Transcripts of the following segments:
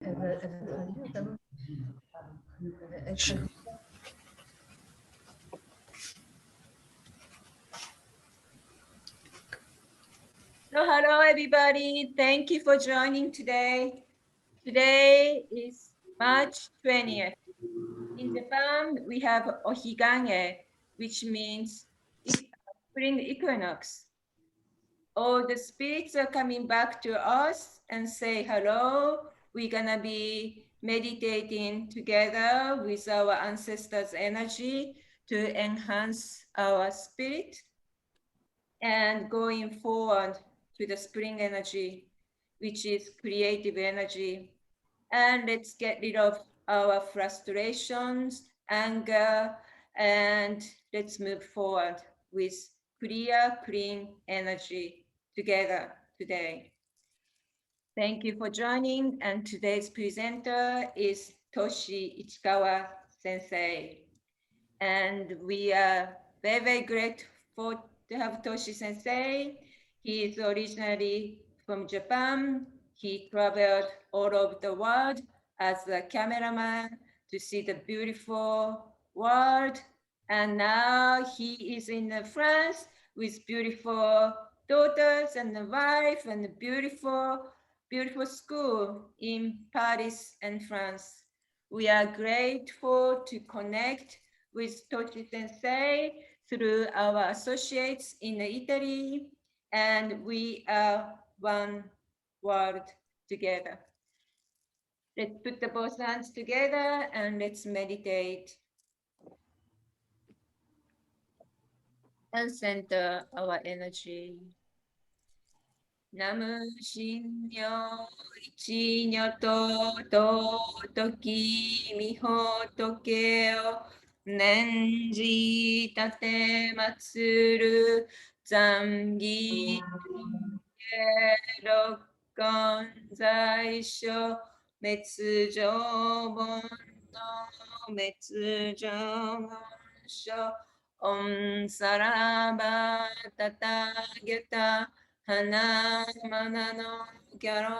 Elle va traduire d'abord. Elle traduit. So hello everybody, thank you for joining today. Today is March 20th. In Japan, we have Ohigage, which means spring equinox. All the spirits are coming back to us and say hello. We're gonna be meditating together with our ancestors' energy to enhance our spirit and going forward to the spring energy, which is creative energy. And let's get rid of our frustrations, anger, and let's move forward with clear, clean energy together today. Thank you for joining. And today's presenter is Toshi Ichikawa Sensei. And we are very, very grateful to have Toshi Sensei. He is originally from Japan. He traveled all over the world as a cameraman to see the beautiful world. And now he is in France with beautiful daughters and a wife and a beautiful, beautiful school in Paris and France. We are grateful to connect with Tochi Sensei through our associates in Italy, and we are one world together. Let's put the both hands together and let's meditate and center our energy. ナムシンニョイチニョトトトキミホトケオネンジタテマツルザンギケロコン在所滅上本の滅上本書オンサラバタタゲタ花mana no Garomi.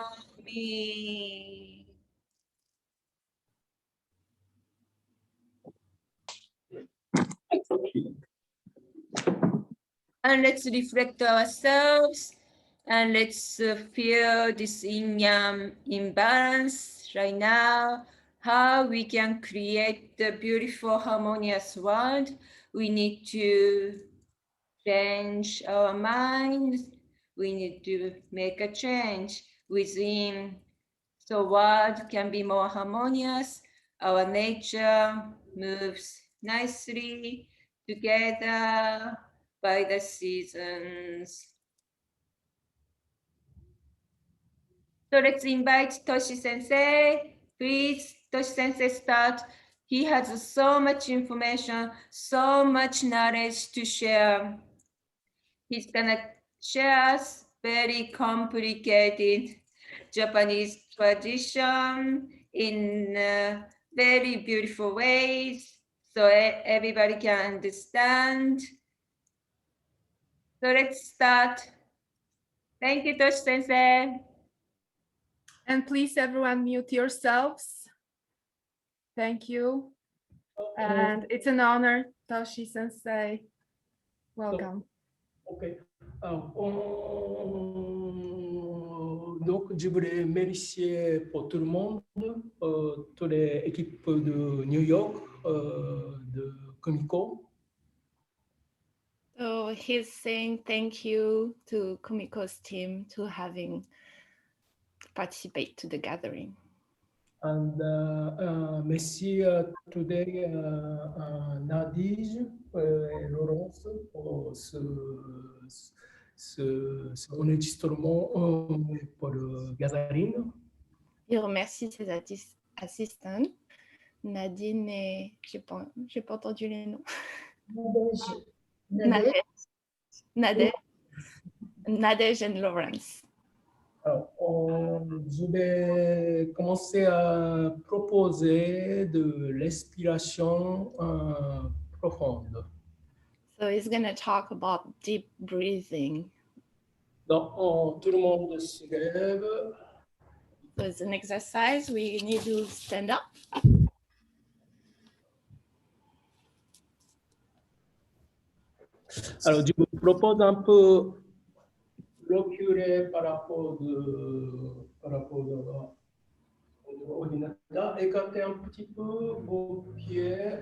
And let's reflect ourselves and let's feel this yin-yang imbalance right now, how we can create the beautiful harmonious world. We need to change our minds. We need to make a change within so world can be more harmonious. Our nature moves nicely together by the seasons. So let's invite Toshi Sensei. Please, Toshi Sensei, start. He has so much information, so much knowledge to share. He's gonna share us very complicated Japanese tradition in very beautiful ways so everybody can understand. So let's start. Thank you, Toshi Sensei. And please, everyone, mute yourselves. Thank you. And it's an honor, Toshi Sensei. Welcome. Ok. Donc, je voulais remercier pour tout le monde, toute l'équipe de New York, de Comico. So he's saying thank you to Kumiko's team to having participate to the gathering. And merci today Nadige et Laurence pour ce enregistrement pour le gathering. Il remercie ses assistants, Nadine et j'ai pas entendu les noms. Nadège and Lawrence. Alors, je vais commencer à proposer de l'inspiration profonde. So he's going to talk about deep breathing. Donc, tout le monde se lève, So it's an exercise. We need to stand up. Alors, je vous propose un peu reculer par rapport au ordinateur, écarter un petit peu vos pieds.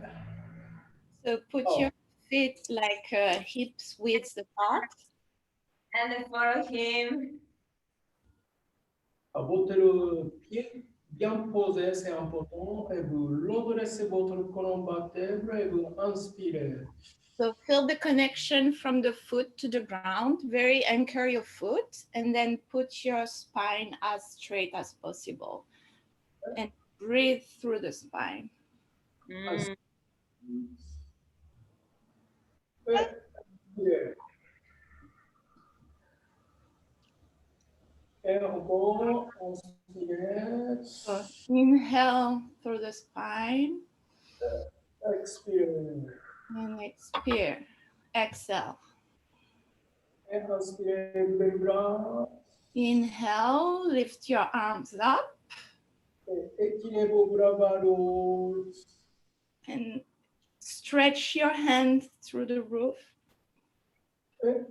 So put Oh. your feet like hips width apart. And follow him. Votre pied bien posé, c'est important. Et vous redressez votre colonne vertébrale et vous inspirez. So feel the connection from the foot to the ground. Very anchor your foot and then put your spine as straight as possible. And breathe through the spine. Mm. Et encore, inspirez. So inhale through the spine Expirez. and expire. Exhale. Et inspirez, levez les bras. Inhale, lift your arms up Et étirez vos bras vers le haut. and stretch your hand through the roof. Et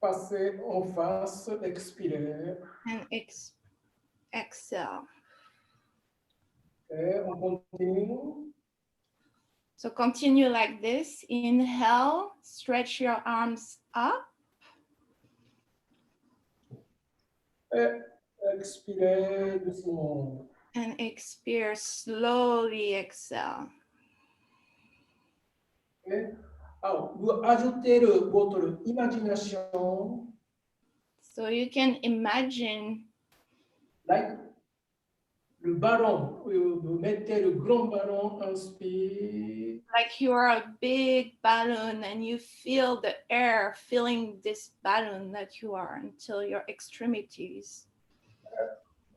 passez en face, expirez. And exhale. Et on continue. So continue like this. Inhale, stretch your arms up. Et expirez doucement. And expire, slowly exhale. Et alors, vous ajoutez votre imagination, So you can imagine like le ballon. Vous mettez le grand ballon, inspire. like you are a big balloon and you feel the air filling this balloon that you are until your extremities.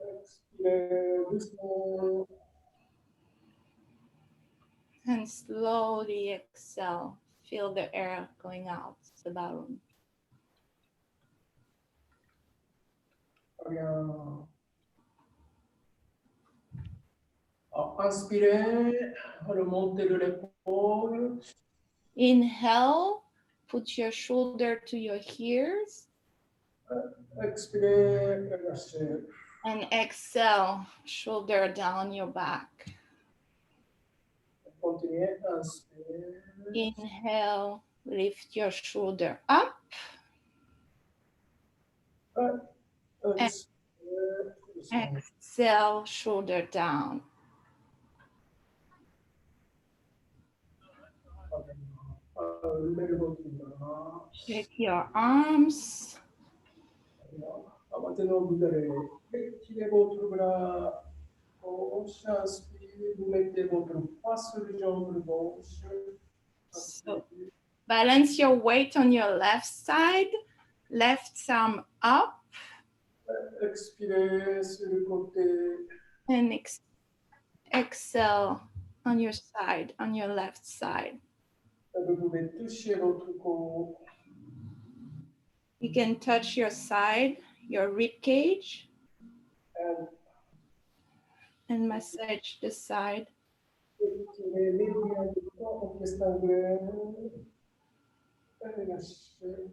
Expirez doucement. And slowly exhale. Feel the air going out the balloon. Bien. Alors, inspirez, remontez de l'épaule. Inhale, put your shoulder to your ears. Expirez, relâchez. And exhale, shoulder down your back. Continuez, inspirez. Inhale, lift your shoulder up. Expirez, doucement. Exhale, shoulder down. Levez votre bras. Shake your arms. Maintenant, vous allez étirer votre bras gauche, inspirez, vous mettez votre poids sur le jambe gauche. So balance your weight on your left side, left thumb up, Expirez sur le côté. and exhale on your side, on your left side. Vous pouvez toucher votre corps. You can touch your side, your rib cage, and massage the side. Étirez les liens du corps en triangle. Relâchez.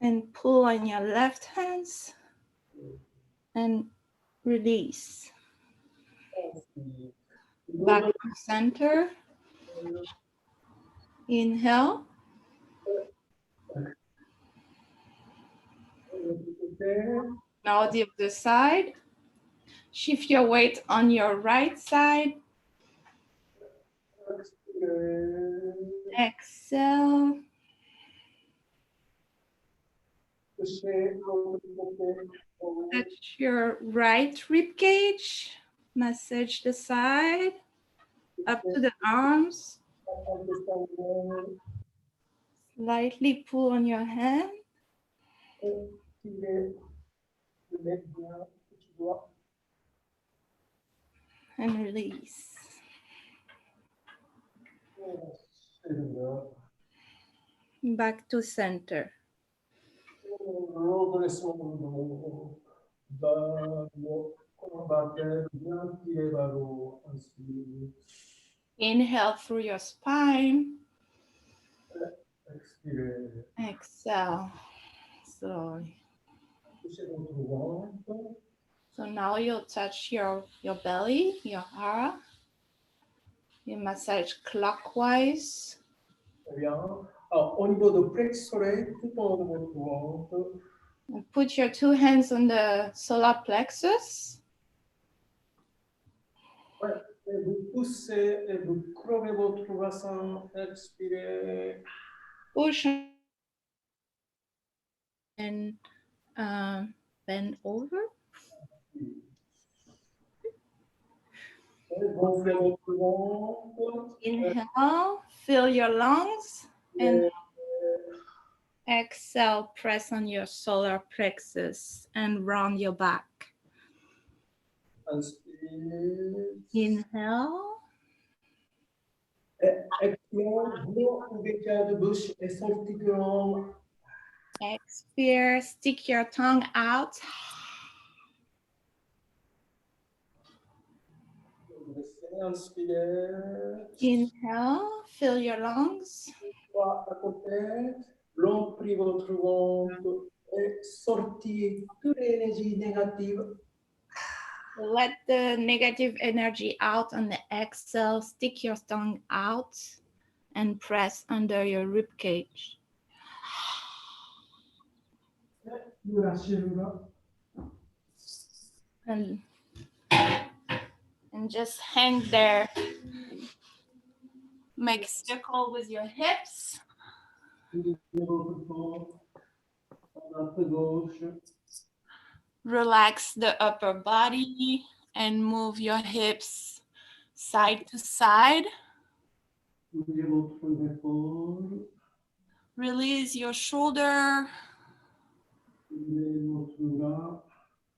And pull on your left hands and release. Inspire. Back to center. Inhale. Now the other side. Shift your weight on your right side. Expirez. Exhale. Touchez l'autre côté. Touch your right rib cage. Massage the side up to the arms. Lightly pull on your hand Étirez le médian, petit doigt. and release. Back to center. Redressement de mon bas, colonne, bien tiré vers le haut. Inspire. Inhale through your spine. Expirez. Exhale slowly. Touchez votre ventre. So now you'll touch your belly, your heart. You massage clockwise. Très bien. Alors, au niveau de plexoré, tout en haut de votre ventre. And put your 2 hands on the solar plexus. Ouais. Et vous poussez et vous crevez votre bassin. Expirez. Push and bend over. Et gonflez votre ventre. Inhale, fill your lungs. And exhale, press on your solar plexus and round your back. Inspire. Inhale. Expire. Gros ouverture de bouche et sortie de langue. Expire, stick your tongue out. Inspire. Inhale, fill your lungs. Trois à côté. L'empris votre ventre et sortir toute l'énergie négative. Let the negative energy out on the exhale. Stick your tongue out and press under your rib cage. Lâchez-le là. And just hang there. Make circle with your hips. Votre ventre. Un peu gauche. Relax the upper body and move your hips side to side. Ouvrez votre épaule. Release your shoulder, Ouvrez votre bras.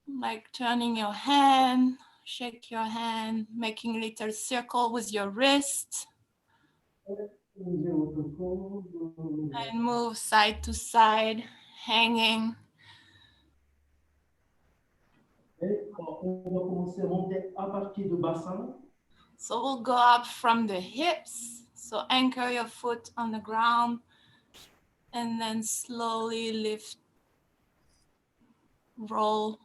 like turning your hand, shake your hand, making a little circle with your wrist, Ouvrez votre corps. and move side to side, hanging. Et on va commencer à monter à partir du bassin. So we'll go up from the hips. So anchor your foot on the ground and then slowly lift, roll.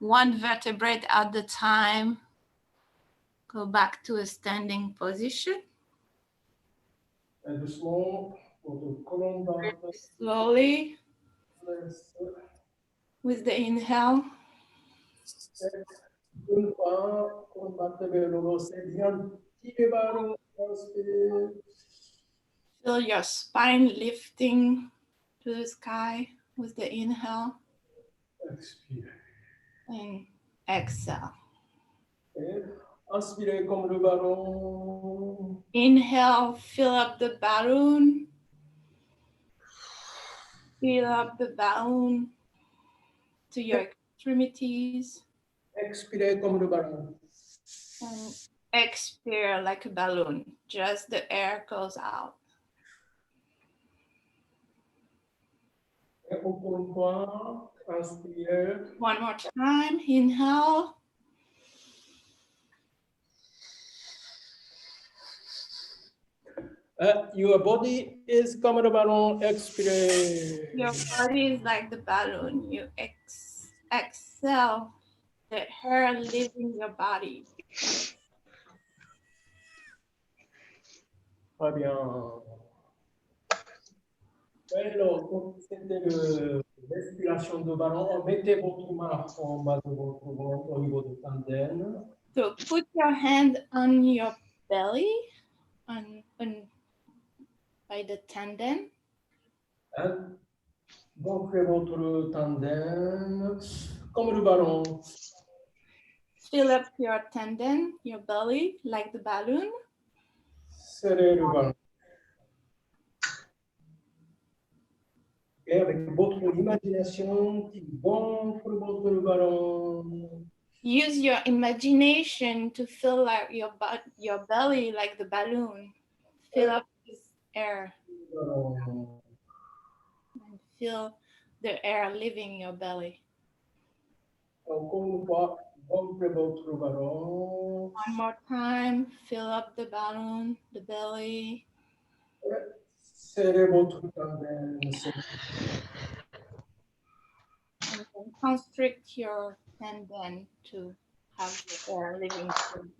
One vertebrae at a time. Go back to a standing position. Et doucement, votre colonne va Slowly with the inhale. une fois, on va vers le haut, c'est bien tiré vers le haut, inspirez. Feel your spine lifting to the sky with the inhale Expirez. and exhale. Et inspirez comme le ballon. Inhale, fill up the balloon. Fill up the balloon to your extremities. Expirez comme le ballon. And expire like a balloon. Just the air goes out. Et encore une fois, inspirez. One more time. Inhale. Your body is comme le ballon. Expirez. Your body is like the balloon. You exhale, the air leaving your body. Très bien. Alors, c'était l'expiration de ballon. Mettez votre main en bas de votre ventre au niveau du tandem. So put your hand on your belly, on by the tendon. Gonflez votre tandem comme le ballon. Fill up your tendon, your belly, like the balloon. Serrez le ballon. Et avec votre imagination qui gonfle votre ballon. Use your imagination to fill out your belly like the balloon. Fill up with air Ballon. and feel the air leaving your belly. Encore une fois, gonflez votre ballon. One more time, fill up the balloon, the belly. Serrez votre tendon. And then constrict your tendon to have the air leaving through.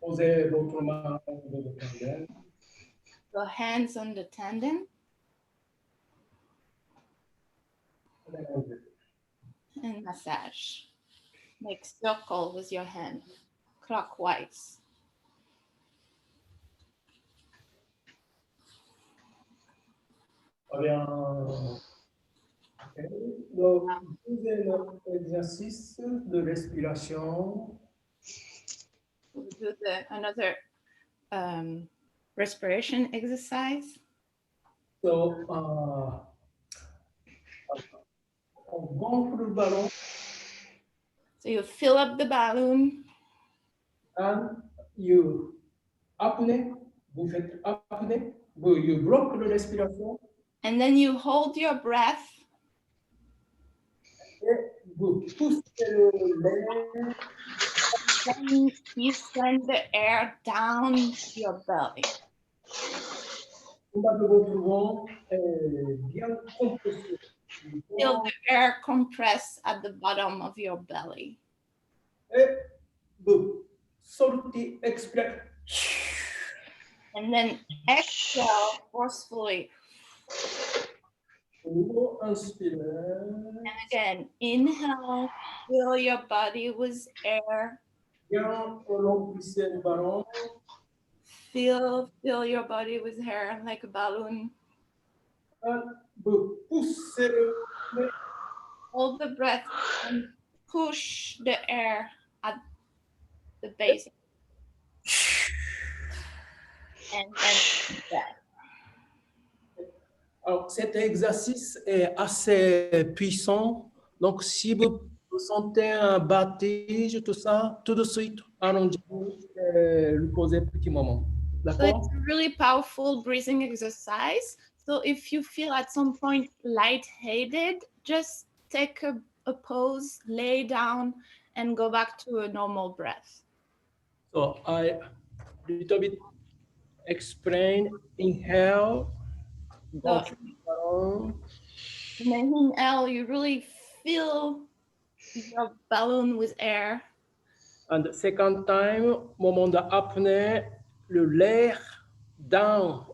Posez votre main sur le tendon. Your hands on the tendon and massage. Make circle with your hand clockwise. Très bien. Ok. Donc, deuxième exercice de respiration. We'll do another respiration exercise. So, on gonfle le ballon So you fill up the balloon and you apnée, vous faites apnée, you bloque la respiration and then you hold your breath et vous poussez l'air then you send the air down your belly. en bas de votre ventre et bien compressé. Feel the air compress at the bottom of your belly. Et vous sortez, expirez. And then exhale forcefully. De nouveau, inspirez. And again, inhale, fill your body with air. Bien remplissez le ballon. Fill your body with air like a balloon. Et vous poussez le Hold the breath and push the air at the base. And then back. Alors, cet exercice est assez puissant. Donc, si vous sentez un battage, tout ça, tout de suite, allongez-vous et le posez un petit moment. So it's D'accord? a really powerful breathing exercise. So if you feel at some point lightheaded, just take a pause, lay down, and go back to a normal breath. So, I little bit explain, inhale, So down, in the inhale, you really fill your balloon with air. and the second time, moment d'apnée, l'air down.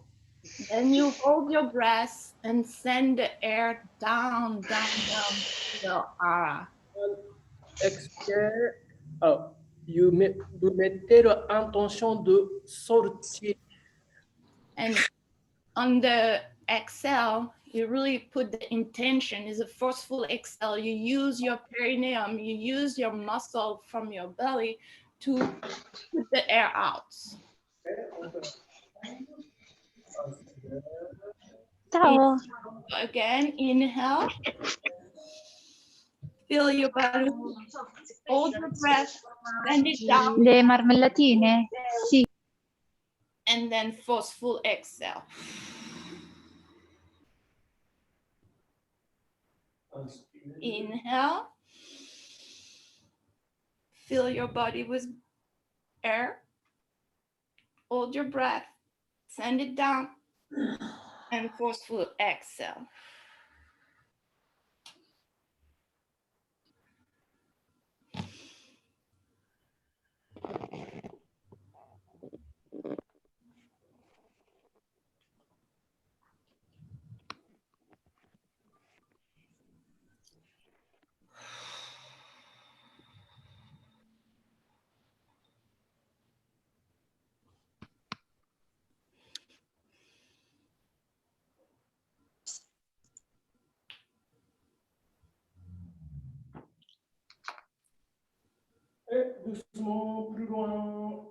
Then you hold your breath and send the air down to your aura. Expire. Alors, vous mettez l'intention de sortir. And on the exhale, you really put the intention, is a forceful exhale. You use your perineum, you use your muscle from your belly to put the air out. Ciao. Again, inhale. Fill your body. Hold your breath. Send it down. Le marmellatine? Sì. And then forceful exhale. Inhale. Fill your body with air. Hold your breath. Send it down. And forceful exhale. Et doucement, plus loin.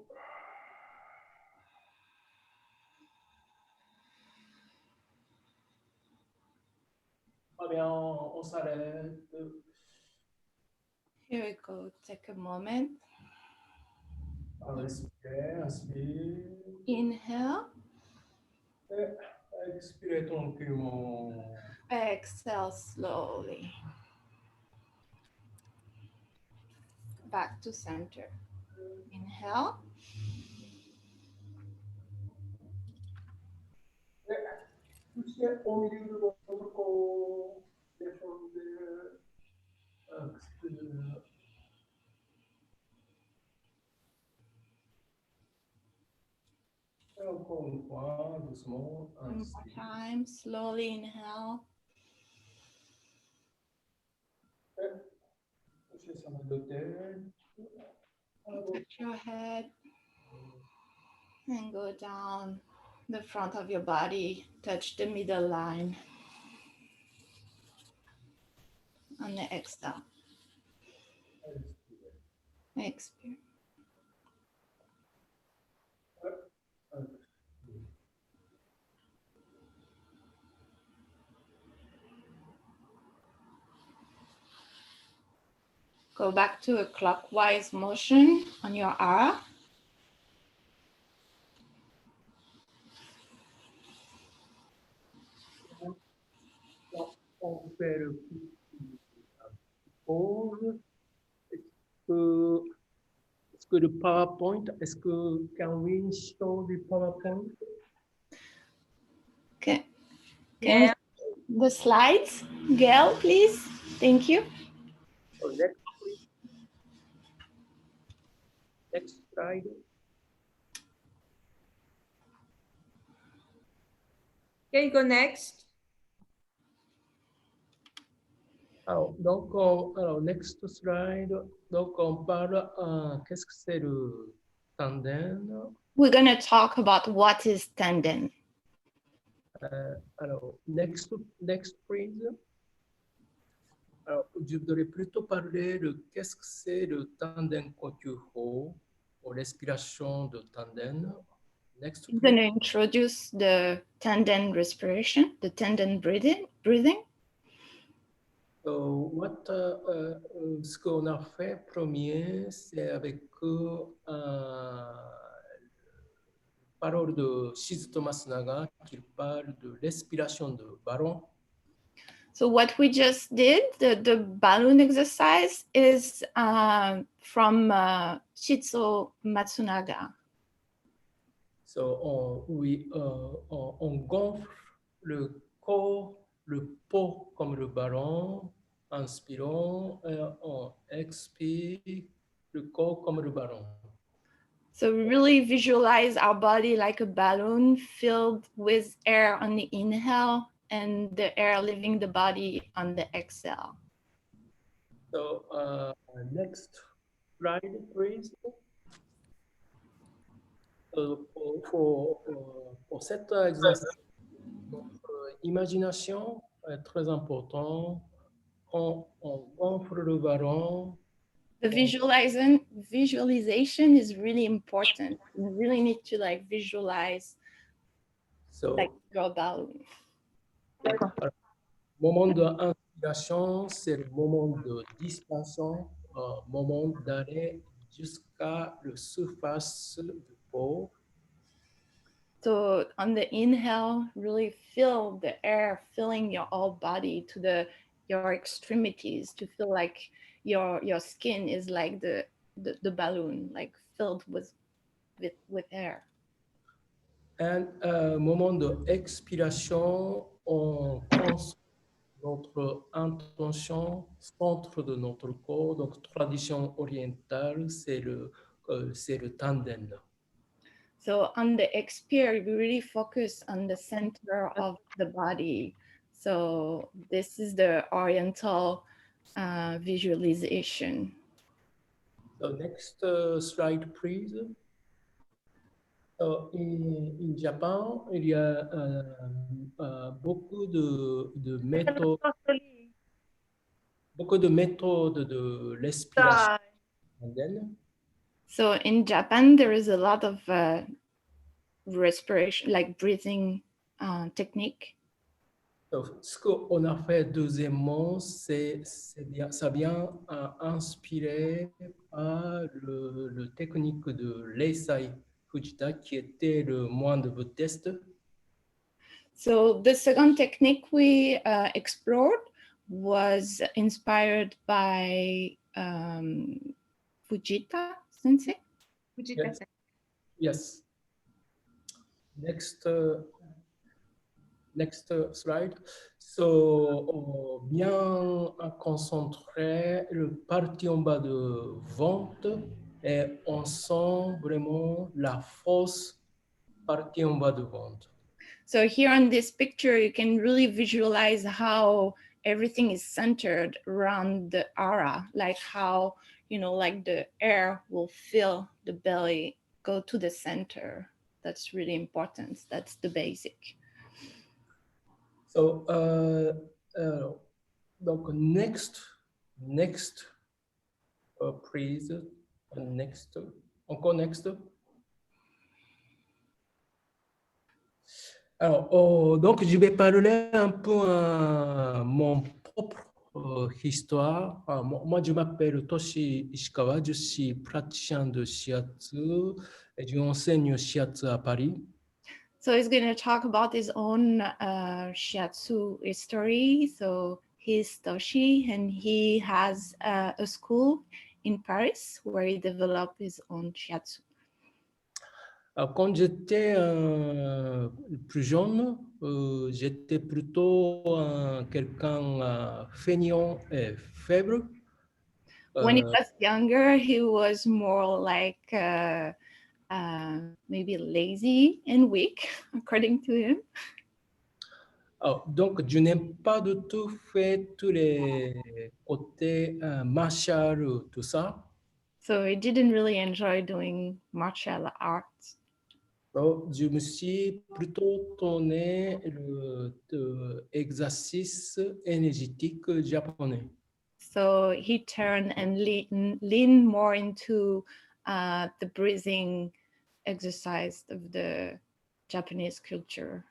Très bien, on s'arrête. Here we go. Take a moment. On respire, inspire. Inhale. Et Expirez tranquillement. Exhale slowly. Back to center. Inhale. Touchez au milieu de votre corps. Défendez. Expirez. Et encore une fois, doucement. One more Inspire. time. Slowly inhale. Touchez sa main de tête. Touch your head and go down the front of your body. Touch the middle line. On the exhale. Expire. Go back to a clockwise motion on your aura. On fait le pause. Est-ce que le PowerPoint, est-ce que can we show the PowerPoint? Okay. Yeah. The slides, Gail, please. Thank you. So next, please. Next slide. Okay, go next. Alors, next slide. Donc, on parle, qu'est-ce que c'est le tandem? We're going to talk about what is tendon. Alors, next please. Alors, je voudrais plutôt parler de qu'est-ce que c'est le tandem conturo ou respiration de tandem. Next, I'm going please. to introduce the tendon respiration, the tendon breathing. Ce qu'on a fait premier, c'est avec parole de Shizuto Masunaga qui parle de respiration de ballon. So what we just did, the balloon exercise, is from Shizuto Matsunaga. So, on gonfle le corps, le pot comme le ballon, inspirons, on expire le corps comme le ballon. So we really visualize our body like a balloon filled with air on the inhale and the air leaving the body on the exhale. So, next slide, please. Pour cet exercice, notre imagination est très importante. On gonfle le ballon. The visualization is really important. You really need to like visualize So, like your balloon. moment d'inspiration, c'est le moment de distension, moment d'aller jusqu'à la surface du corps. So on the inhale, really feel the air filling your whole body to your extremities to feel like your skin is like the balloon, like filled with air. Et moment d'expiration, on concentre notre intention, centre de notre corps. Donc, tradition orientale, c'est le tandem. So on the expire, we really focus on the center of the body. So this is the oriental visualization. So next slide, please. In Japan, il y a beaucoup de méthodes de respiration tandem. So in Japan, there is a lot of respiration, like breathing technique. Donc, ce qu'on a fait deuxièmement, ça vient inspiré par le technique de Leisai Fujita, qui était le moine de votre test. So the second technique we explored was inspired by Fujita sensei. Yes. Yes. Next slide. So, bien concentrer le partie en bas de ventre et on sent vraiment la force partie en bas de ventre. So here on this picture, you can really visualize how everything is centered around the aura, like how, you know, like the air will fill the belly, go to the center. That's really important. That's the basic. So, donc next please, next, encore next. Alors, donc je vais parler un peu mon propre histoire. Moi, je m'appelle Toshi Ishikawa, je suis praticien de Shiatsu et j'enseigne Shiatsu à Paris. So he's going to talk about his own Shiatsu history. So he's Toshi and he has a school in Paris where he developed his own Shiatsu. Alors, quand j'étais plus jeune, j'étais plutôt quelqu'un feignant et faible. When he was younger, he was more like maybe lazy and weak, according to him. Donc, je n'ai pas du tout fait tous les côtés martial, tout ça. So he didn't really enjoy doing martial arts. Donc, je me suis plutôt tourné l'exercice énergétique japonais. So he turned and leaned more into the breathing exercise of the Japanese culture.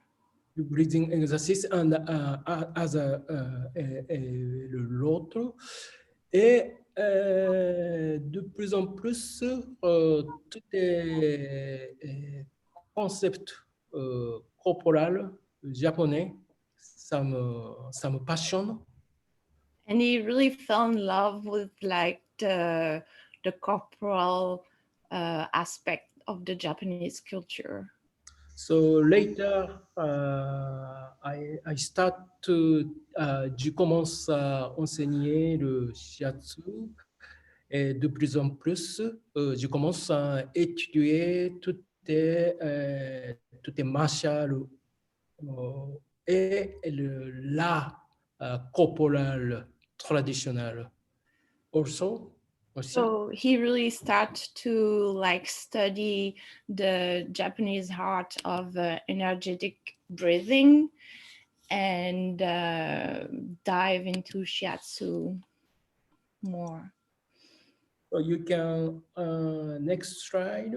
Le breathing exercise and, as l'autre. Et de plus en plus, tous les concepts corporels japonais, ça me passionne. And he really fell in love with like the corporal aspect of the Japanese culture. So later, I start to, je commence à enseigner le shiatsu et de plus en plus, je commence à étudier toutes les martial et l'art corporel traditionnel. Also, aussi. So he really started to like study the Japanese art of energetic breathing and dive into Shiatsu more. So you can, next slide.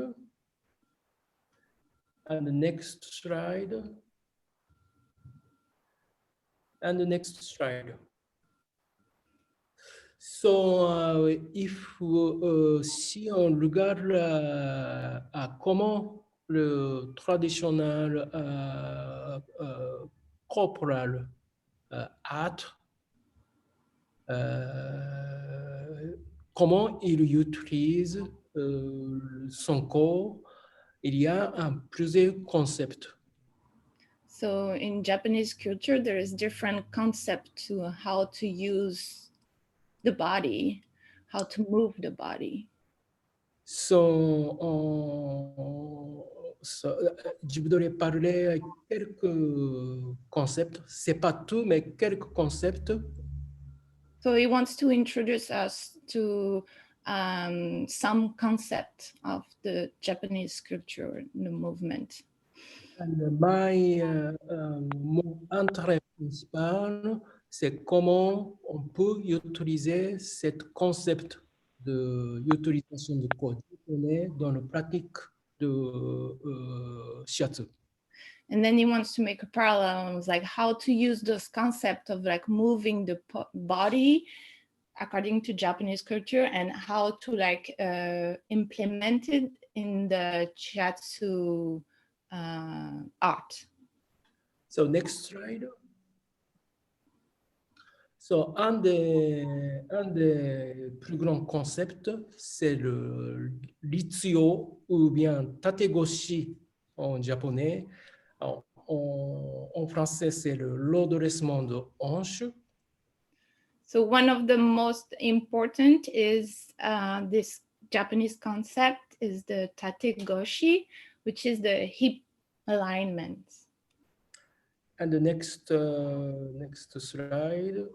And the next slide. And the next slide. So, si on regarde à comment le traditionnel corporal art, comment il utilise son corps, il y a plusieurs concepts. So in Japanese culture, there is different concept to how to use the body, how to move the body. So, je voudrais parler quelques concepts. C'est pas tout, mais quelques concepts. So he wants to introduce us to some concept of the Japanese culture, the movement. And mon intérêt principal, c'est comment on peut utiliser ce concept de l'utilisation du corps japonais dans la pratique de shiatsu. And then he wants to make a parallel, like how to use this concept of like moving the body according to Japanese culture and how to like implement it in the shiatsu art. So next slide. So un des plus grands concepts, c'est le Ritsuo ou bien Tategoshi en japonais. En français, c'est le redressement de hanche. So one of the most important is this Japanese concept is the tategoshi, which is the hip alignment. And the next slide.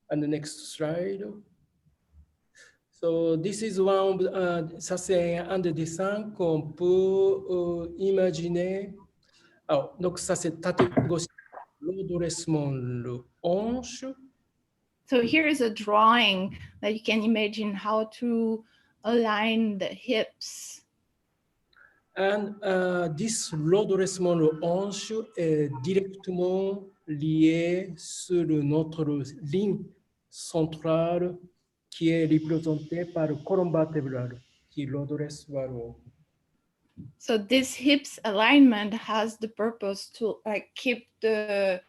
And the next slide. So this is one, ça c'est un des dessins qu'on peut imaginer. Alors, donc ça c'est Tategoshi, redressement le hanche. So here is a drawing that you can imagine how to align the hips. And this redressement le hanche est directement lié sur notre ligne centrale qui est représentée par le colonne vertébrale qui redresse vers le haut. So this hips alignment has the purpose to like keep the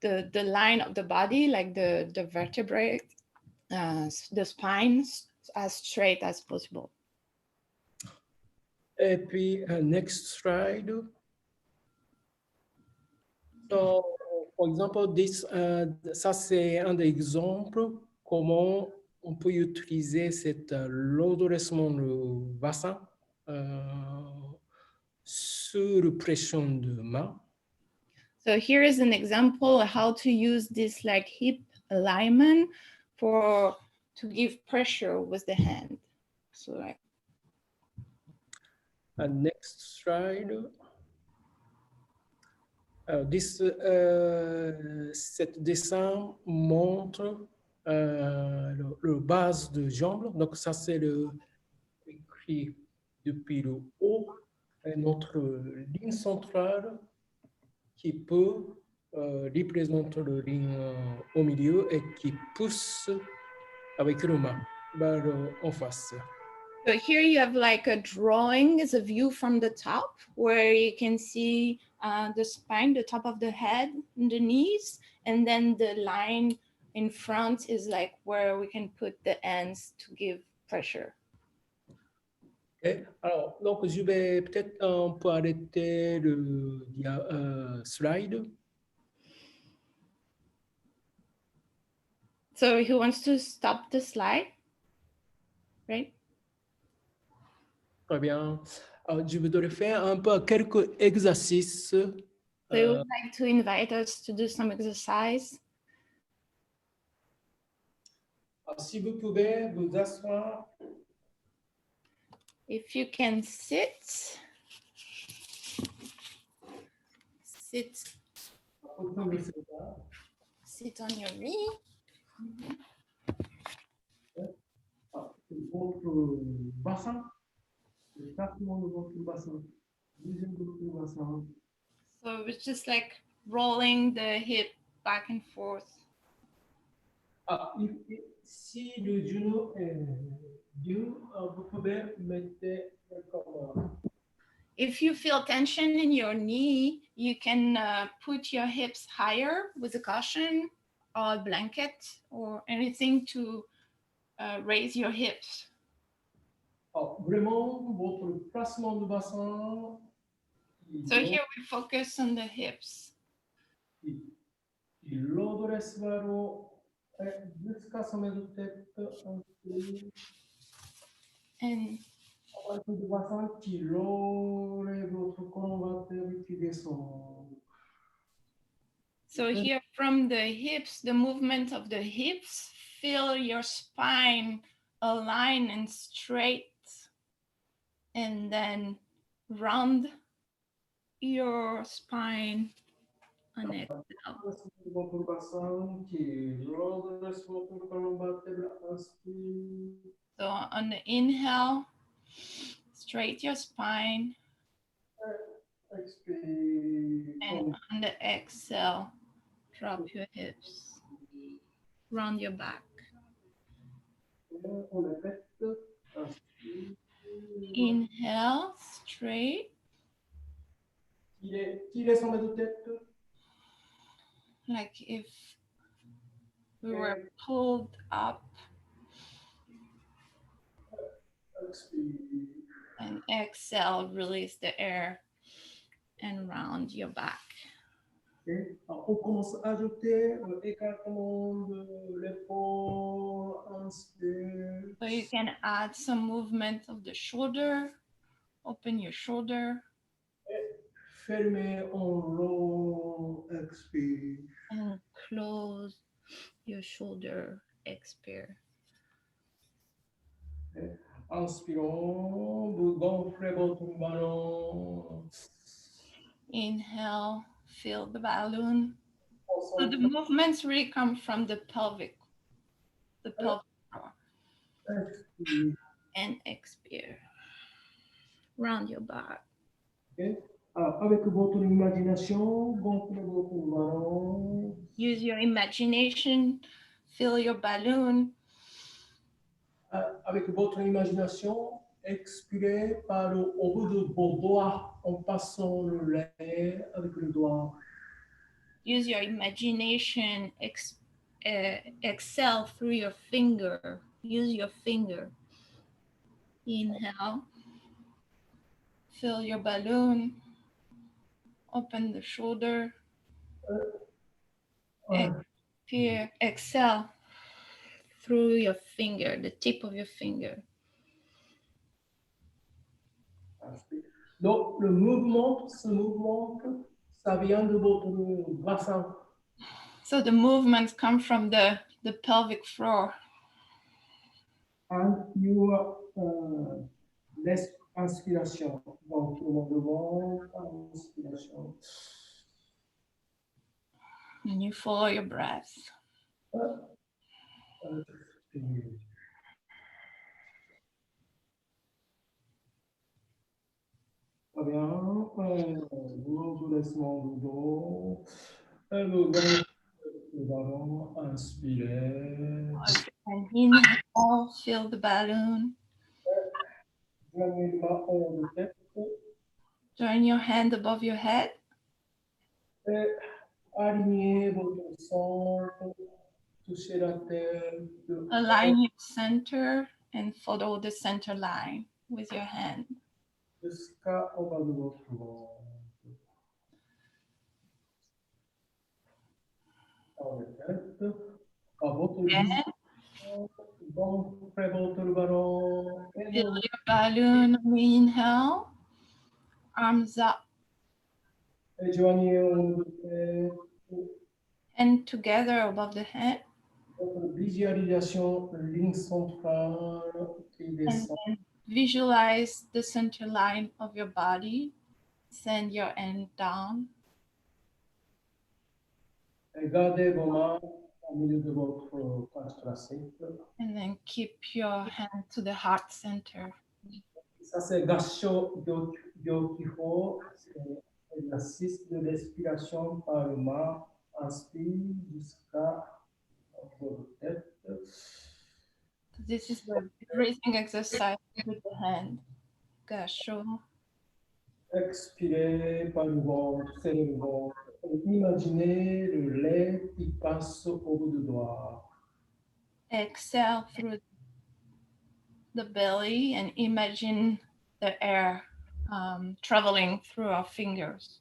line of the body, like the vertebrae, the spine as straight as possible. Et puis, next slide. So, for example, ça c'est un des exemples comment on peut utiliser cet redressement du bassin sur pression de main. So here is an example of how to use this like hip alignment to give pressure with the hand. So like. And next slide. Cet dessin montre le base de jambe. Donc ça c'est le écrit depuis le haut et notre ligne centrale qui peut représenter le ligne au milieu et qui pousse avec le main vers en face. So here you have like a drawing as a view from the top where you can see the spine, the top of the head, and the knees, and then the line in front is like where we can put the ends to give pressure. Okay. Alors, donc je vais peut-être on peut arrêter le slide. So who wants to stop the slide? Right? Très bien. Alors, je voudrais faire un peu quelques exercices. So you would like to invite us to do some exercise. Si vous pouvez vous asseoir. If you can sit on your knee. Votre bassin, le tassement de votre bassin, deuxième de votre bassin. So it's just like rolling the hip back and forth. Si le genou est dur, vous pouvez mettre comme. If you feel tension in your knee, you can put your hips higher with a cushion or a blanket or anything to raise your hips. Vraiment, votre placement de bassin. So here we focus on the hips. Il redresse vers le haut jusqu'à sommet de tête. And Le bassin qui relève votre colonne vertébrale qui descend. so here from the hips, the movement of the hips, feel your spine align and straight, and then round your spine on exhale. Votre bassin qui redresse votre colonne vertébrale. Inspire. So on the inhale, straighten your spine. Expire. And on the exhale, drop your hips, round your back. On répète. Inspire. Inhale, straight. Tirez sommet de tête. like if we were pulled up, Expire. and exhale, release the air and round your back. Ok. Alors, on commence à ajouter écartement de l'épaule, inspire. So you can add some movement of the shoulder, open your shoulder, Fermez en rond, expire. and close your shoulder, expire. Inspirons, vous gonflez votre ballon. Inhale, fill the balloon. So the Concentrez. movements really come from the pelvic floor, Expire. and expire. Round your back. Ok. Alors, avec votre imagination, gonflez votre ballon. Use your imagination, fill your balloon, Avec votre imagination, expirez par au bout de vos doigts en passant le lait avec le doigt. use your imagination, exhale through your finger, use your finger. Inhale, fill your balloon, open the shoulder, expire, exhale through your finger, the tip of your finger. Donc, le mouvement, ce mouvement, ça vient de votre bassin. So the movements come from the pelvic floor. And your inspiration. Donc, le mouvement, inspiration. And you follow your breath. Expire. Très bien. Gros redressement du dos. Et le gonflement du ballon. Inspirez. And inhale, fill the balloon. Joignez les mains hors de tête. Join your hand above your head. Et alignez votre centre. Touchez la tête. Align your center and follow the center line with your hand. Jusqu'au bas de votre ventre. Dans la tête. À votre And gonflez votre ballon. Et fill your balloon. Inhale, arms up joignez en haut de tête. and together above the head. Votre visualisation, ligne centrale qui And descend. then visualize the center line of your body. Send your hand down. Et gardez vos mains au milieu de votre cage thoracique. And then keep your hand to the heart center. Ça, c'est Gassho Gyokiho. C'est l'exercice de respiration par le main. Inspire jusqu'à votre tête. This is the breathing exercise with the hand. Gasho. Expirez par le ventre, serrez le ventre. Et imaginez le lait qui passe au bout du doigt. Exhale through the belly and imagine the air traveling through our fingers.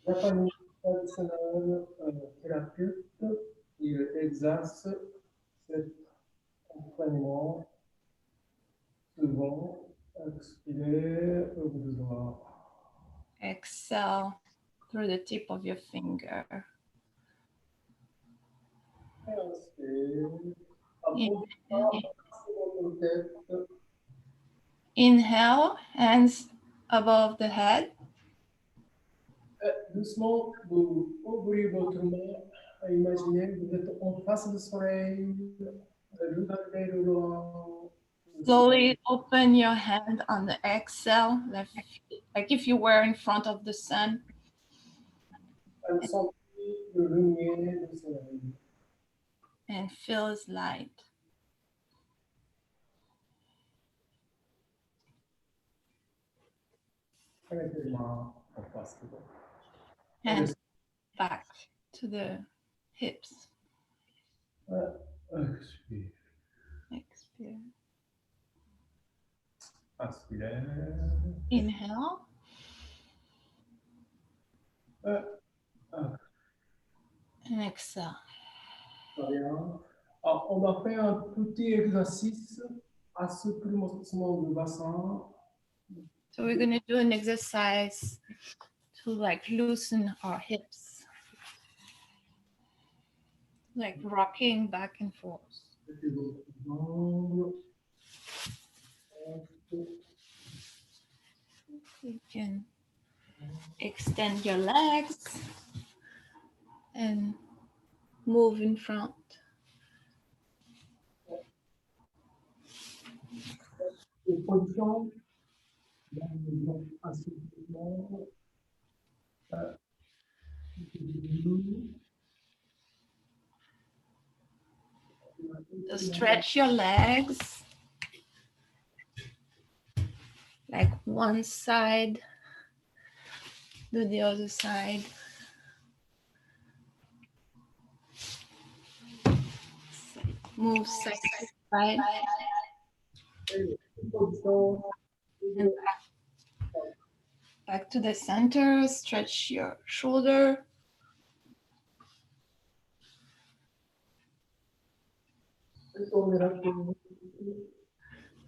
Japonais traditionnel thérapeute, il exerce cet entraînement souvent expiré au bout du doigt. Exhale through the tip of your finger. Inspire. Votre tête. Inhale, hands above the head. Doucement, vous ouvrez votre main. Imaginez que vous êtes en face du soleil. Regardez le loin. Slowly open your hand on the exhale, like if you were in front of the sun. Sentez le lumière du soleil. And feel his light. Mettez les mains en face de vous. And back to the hips. Expire. Expire. Inspire. Inhale. And exhale. Très bien. Alors, on va faire un petit exercice assouplissement du bassin. So we're going to do an exercise to like loosen our hips, like rocking back and forth. You can extend your legs and move in front. Position. Assouplissement. So stretch your legs, like one side to the other side. Move side to side. Position. And back to the center. Stretch your shoulder.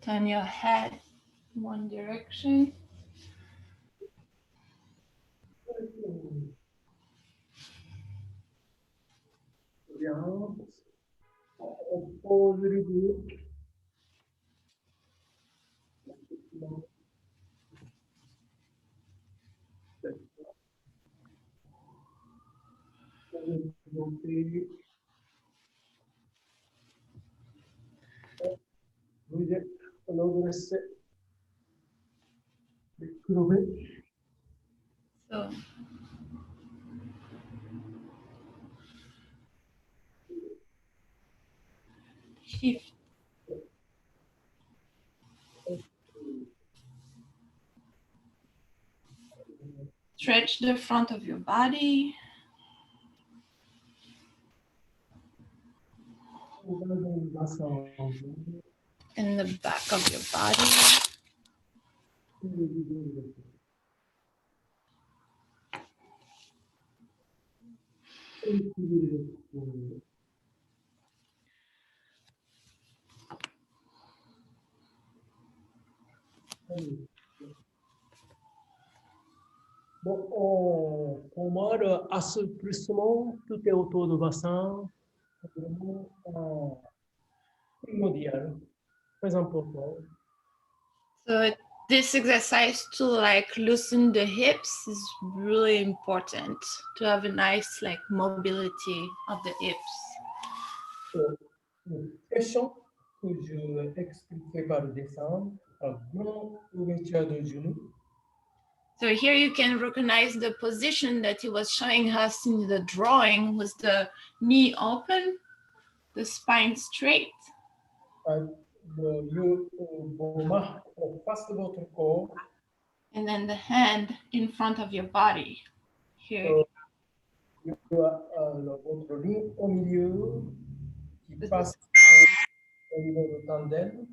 Turn your head one direction. Bien. On pose les deux. Vous êtes redressé. Crevé. So shift. Stretch the front of your body. And the back of your body. Bon, pour moi, le assouplissement, tout est autour du bassin. C'est vraiment primordial, très important. So this exercise to like loosen the hips is really important to have a nice like mobility of the hips. Une question que je expliquais par le dessin, un grand ouverture de genoux. So here you can recognize the position that he was showing us in the drawing was the knee open, the spine straight. Le vos mains en face de votre corps. And then the hand in front of your body. Here. Votre ligne au milieu qui passe au niveau du tendon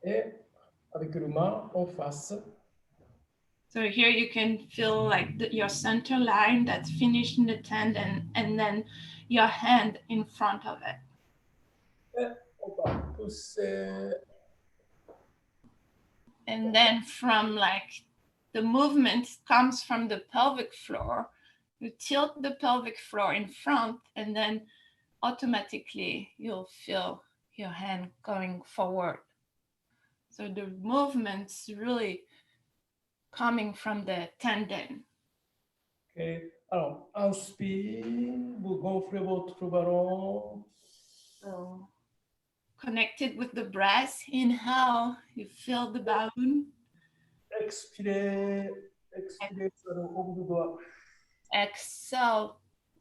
et avec le main en face. So here you can feel like your center line that's finished in the tendon and then your hand in front of it. Et on va pousser. And then from like the movement comes from the pelvic floor. You tilt the pelvic floor in front and then automatically you'll feel your hand going forward. So the movement's really coming from the tendon. Okay. Alors, inspire, vous gonflez votre ballon. So connected with the breath, inhale, you feel the balloon. Expirez, expirez sur le haut du doigt. Exhale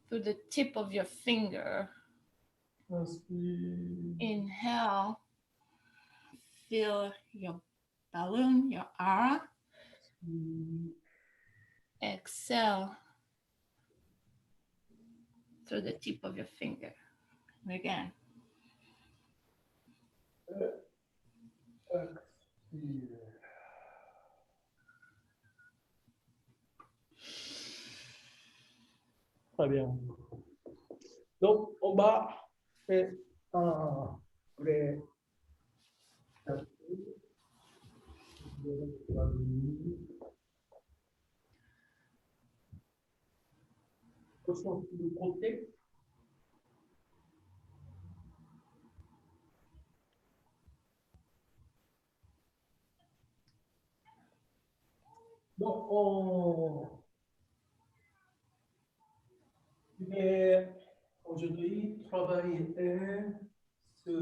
through the tip of your finger. Inspire. Inhale, feel your balloon, your aura. Exhale, through the tip of your finger. And again. Expire. Très bien. Donc, on va faire un vrai sur le côté. Donc, je vais aujourd'hui travailler sur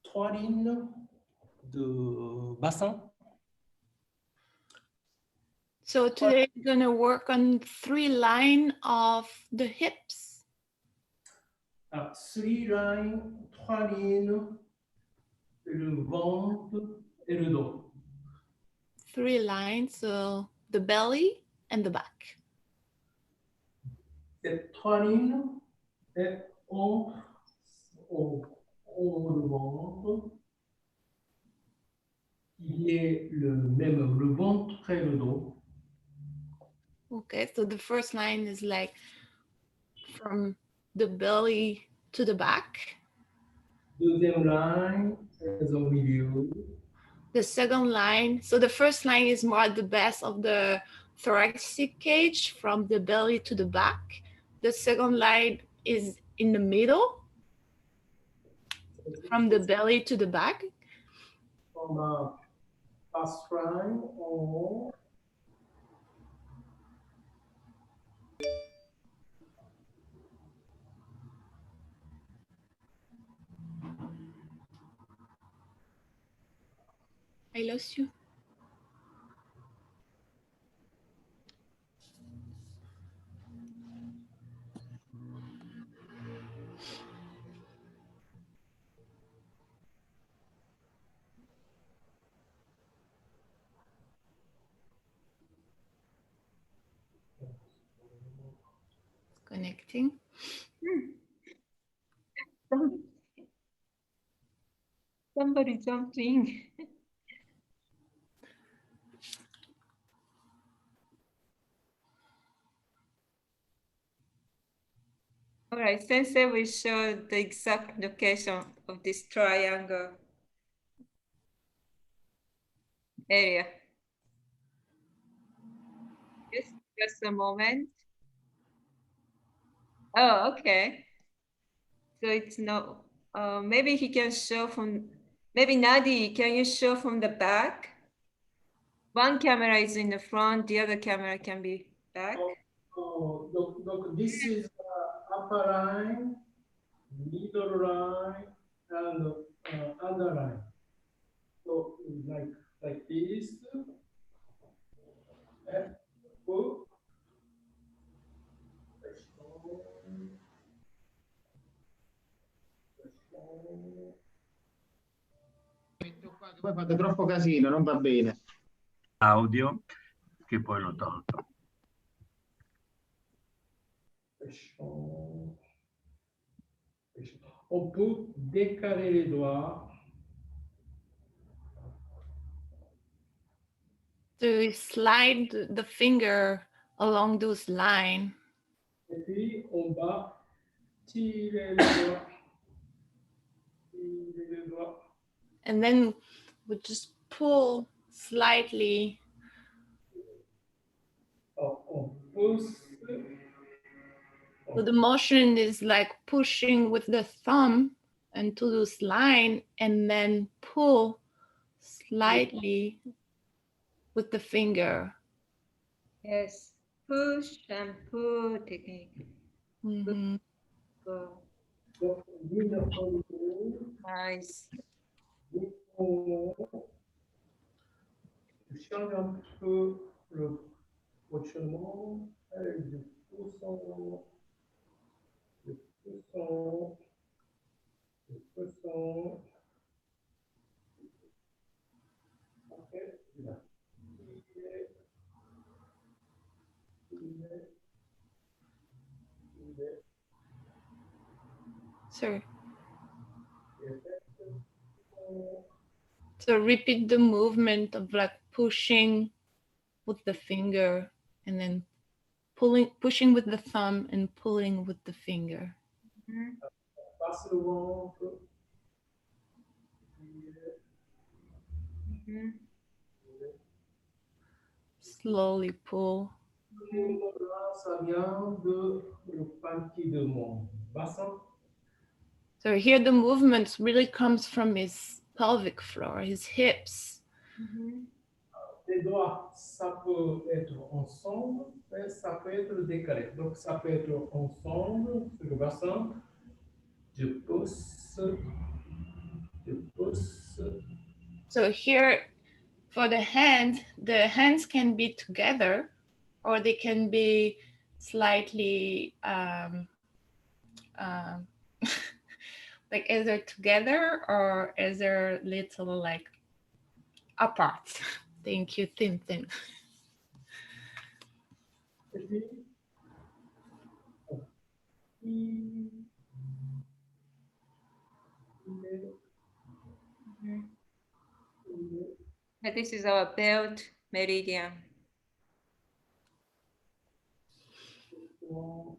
3 lignes de bassin. So today we're going to work on 3 lines of the hips. 3 lignes, le ventre et le dos. 3 lines, so the belly and the back. Ces 3 lignes est entre au le ventre, qui est le même, le ventre et le dos. Okay, so the first line is like from the belly to the back. Deuxième ligne est au milieu. The second line, so the first line is more at the base of the thoracic cage from the belly to the back. The second line is in the middle from the belly to the back. Comme un pass line en haut. I lost you. Connecting. Somebody jumped in. All right, Sensei will show the exact location of this triangle area. Just a moment. Oh, okay. So it's not, maybe he can show from, maybe Nadi, can you show from the back? One camera is in the front, the other camera can be back. Donc, this is upper line, middle line, and other line. So, like this. Poi fate troppo casino, non va bene. Audio che poi l'ho tolto. On peut décaler les doigts. To slide the finger along those lines. Et puis, on va tirer les doigts. Tirer les doigts. And then we just pull slightly. On pousse. So the motion is like pushing with the thumb into this line and then pull slightly with the finger. Yes, push and pull technique. Mhm. Go. Donc, ligne en haut. Nice. Ligne en haut. Je change un peu le fonctionnement. Allez, je pousse en haut. Je pousse en haut. Je pousse en haut. Après, là. Tirer. Tirer. Sorry. So repeat the movement of like pushing with the finger and then pushing with the thumb and pulling with the finger. Passe le ventre. Slowly pull. Ça vient de le partie de mon bassin. So here the movement really comes from his pelvic floor, his hips. Les doigts, ça peut être ensemble, mais ça peut être décalé. Donc, ça peut être ensemble sur le bassin. Je pousse, je pousse. So here for the hands can be together or they can be slightly like either together or either little like apart. Thank you, Tim. Et puis, And this is our belt meridian. Donc,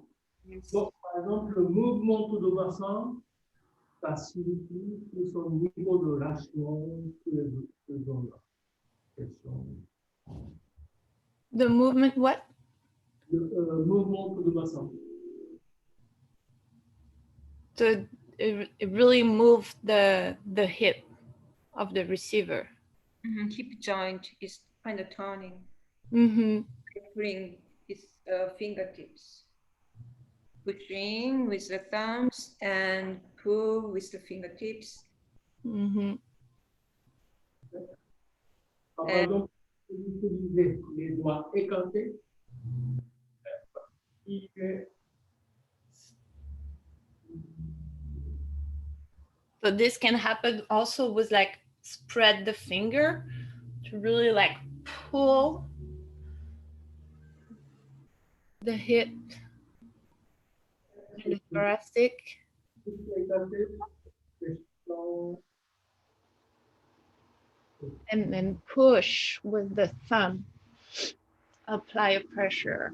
par exemple, le mouvement tout le bassin, ça signifie que son niveau de lâchement que là. The movement, what? Le mouvement tout le bassin. So it really moved the hip of the receiver. Hip joint is kind of turning, putting his fingertips, pushing with the thumbs and pull with the fingertips. Par exemple, utiliser les doigts écartés. So this can happen also with like spread the finger to really like pull the hip and the thoracic. And then push with the thumb. Apply a pressure.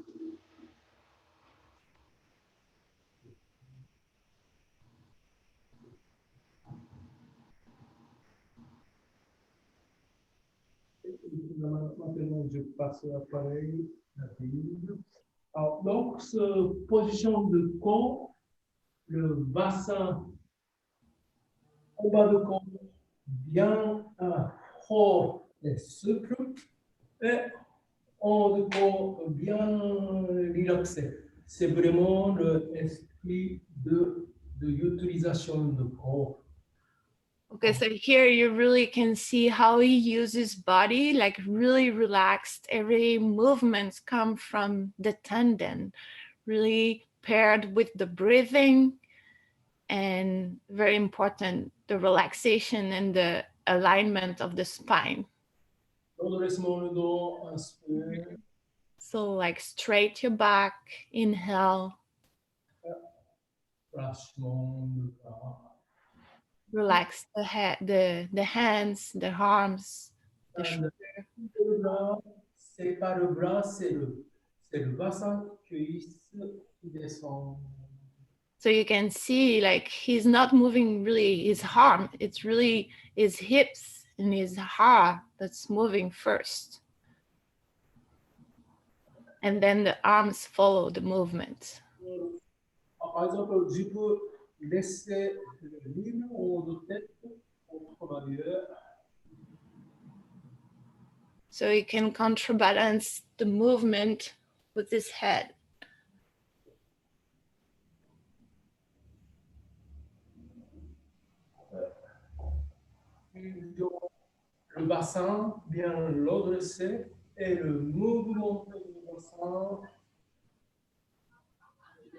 Maintenant, je passe l'appareil. Alors, donc, cette position de corps, le bassin en bas de corps, bien fort et souple, et en haut de corps, bien relaxé. C'est vraiment l'esprit de l'utilisation du corps. Okay, so here you really can see how he uses body, like really relaxed. Every movements come from the tendon, really paired with the breathing, and very important, the relaxation and the alignment of the spine. So like straight your back, inhale. Relax the head, the hands, the arms, the shoulder. C'est pas le bras, c'est le bassin qui descend. So you can see like he's not moving really his arm, it's really his hips and his heart that's moving first. And then the arms follow the movement. Par exemple, je peux laisser le libre en haut de tête au travailleur. So he can counterbalance the movement with his head. Le bassin bien redressé et le mouvement du bassin,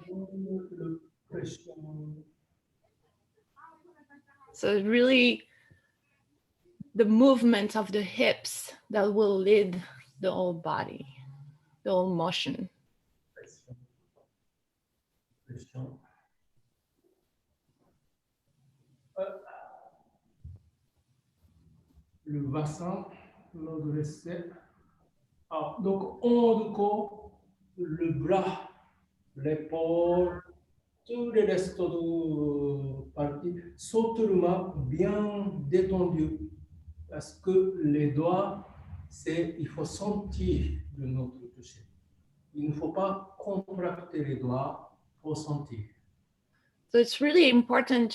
le pression. So really the movement of the hips that will lead the whole body, the whole motion. pression. Le bassin, l'adressé. Donc, en haut du corps, le bras, l'épaule, tous les restes de parties sont totalement bien détendus. Parce que les doigts, il faut sentir de notre toucher. Il ne faut pas contracter les doigts, il faut sentir. So it's really important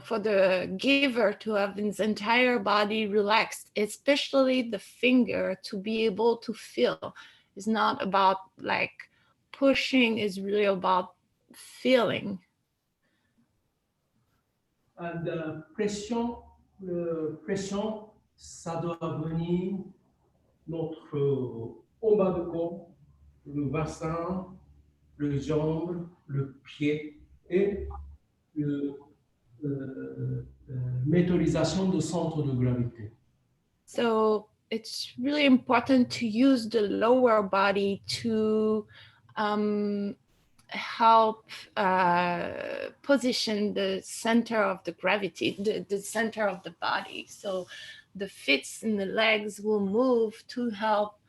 for the giver to have his entire body relaxed, especially the finger, to be able to feel. It's not about like pushing, it's really about feeling. And pression, ça doit venir notre au bas de corps, le bassin, le jambe, le pied et méthorisation de centre de gravité. So it's really important to use the lower body to help position the center of the gravity, the center of the body. So the feet and the legs will move to help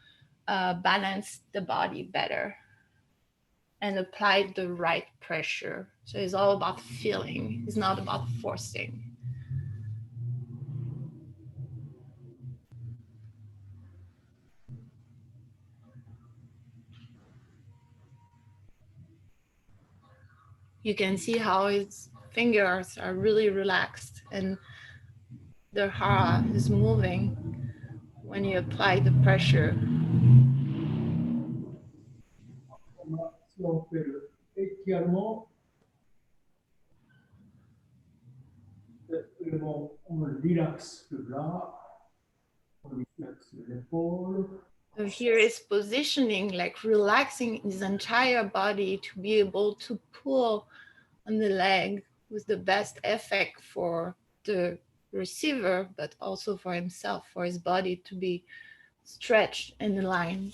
balance the body better and apply the right pressure. So it's all about feeling, it's not about forcing. You can see how his fingers are really relaxed and the hara is moving when you apply the pressure. Si on fait le étirement, on relaxe le bras, on relaxe l'épaule. So here is positioning, like relaxing his entire body to be able to pull on the leg with the best effect for the receiver, but also for himself, for his body to be stretched and aligned.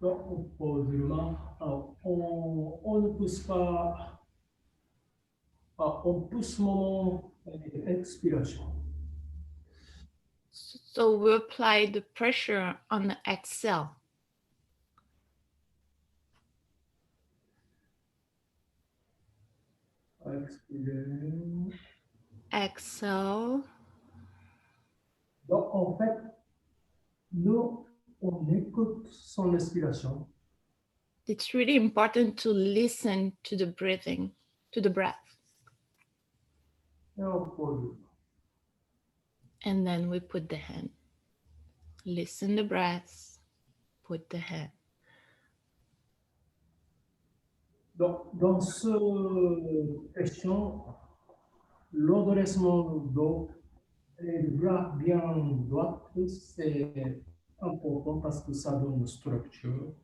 Donc, on pose le main. On ne pousse pas. On pousse moment expiration. So we apply the pressure on the exhale. Expirer. Exhale. Donc, en fait, nous, on écoute son expiration. It's really important to listen to the breathing, to the breath. Et on pose. And then we put the hand. Listen the breath, put the hand. Donc, dans ce question, l'endressement du dos et le bras bien droit, c'est important parce que ça donne une structure.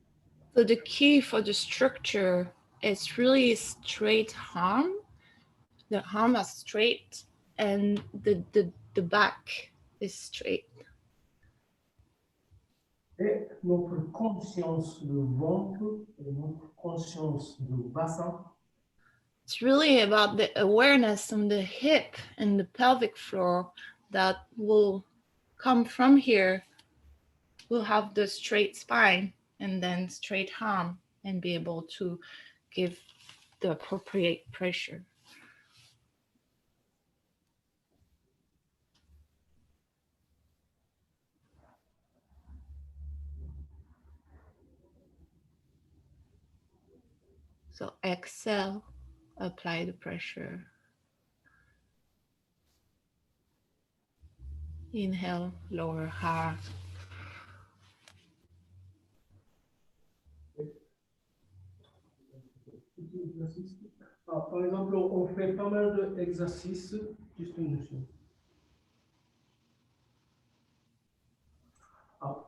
So the key for the structure is really straight arm. The arm is straight and the back is straight. Et notre conscience du ventre et notre conscience du bassin. It's really about the awareness on the hip and the pelvic floor that will come from here. We'll have the straight spine and then straight arm and be able to give the appropriate pressure. So exhale, apply the pressure. Inhale, lower heart. Par exemple, on fait pas mal d'exercices, juste une notion.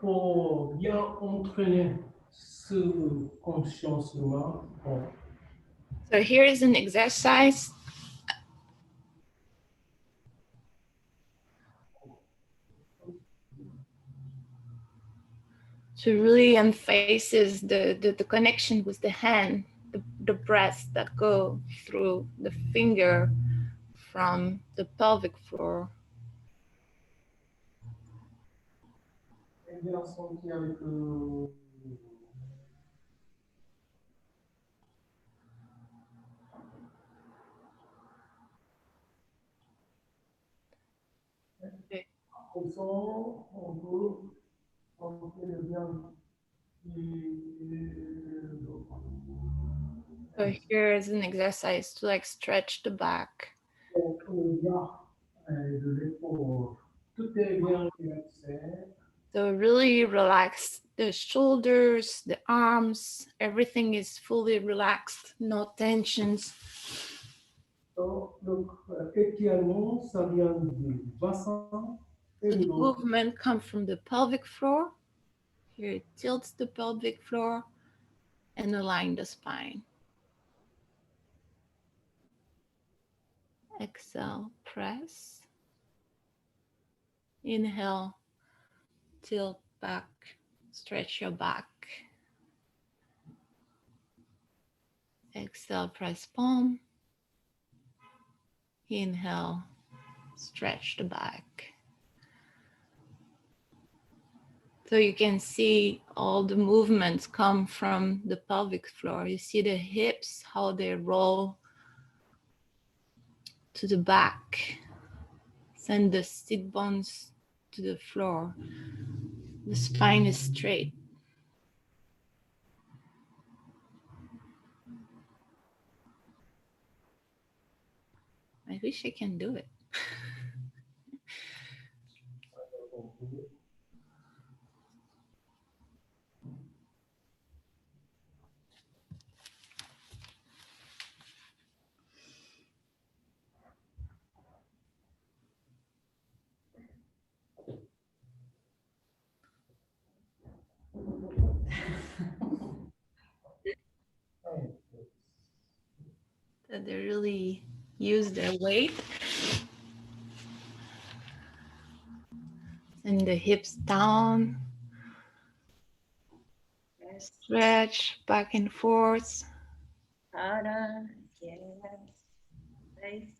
Pour bien entraîner ce consciencement, So here is an exercise to really emphasize the connection with the hand, the breaths that go through the finger from the pelvic floor. bien senti avec Okay. comme ça, on peut sentir bien. So here is an exercise to like stretch the back. Tout est bien relaxé. So really relax the shoulders, the arms, everything is fully relaxed, no tensions. Donc, étirement, ça vient du bassin et So du the dos. movement comes from the pelvic floor. Here it tilts the pelvic floor and align the spine. Exhale, press. Inhale, tilt back, stretch your back. Exhale, press palm. Inhale, stretch the back. So you can see all the movements come from the pelvic floor. You see the hips, how they roll to the back. Send the sit bones to the floor. The spine is straight. I wish I can do it. That they really use their weight. Send the hips down. Yes. Stretch back and forth. Harder. Yes. Nice.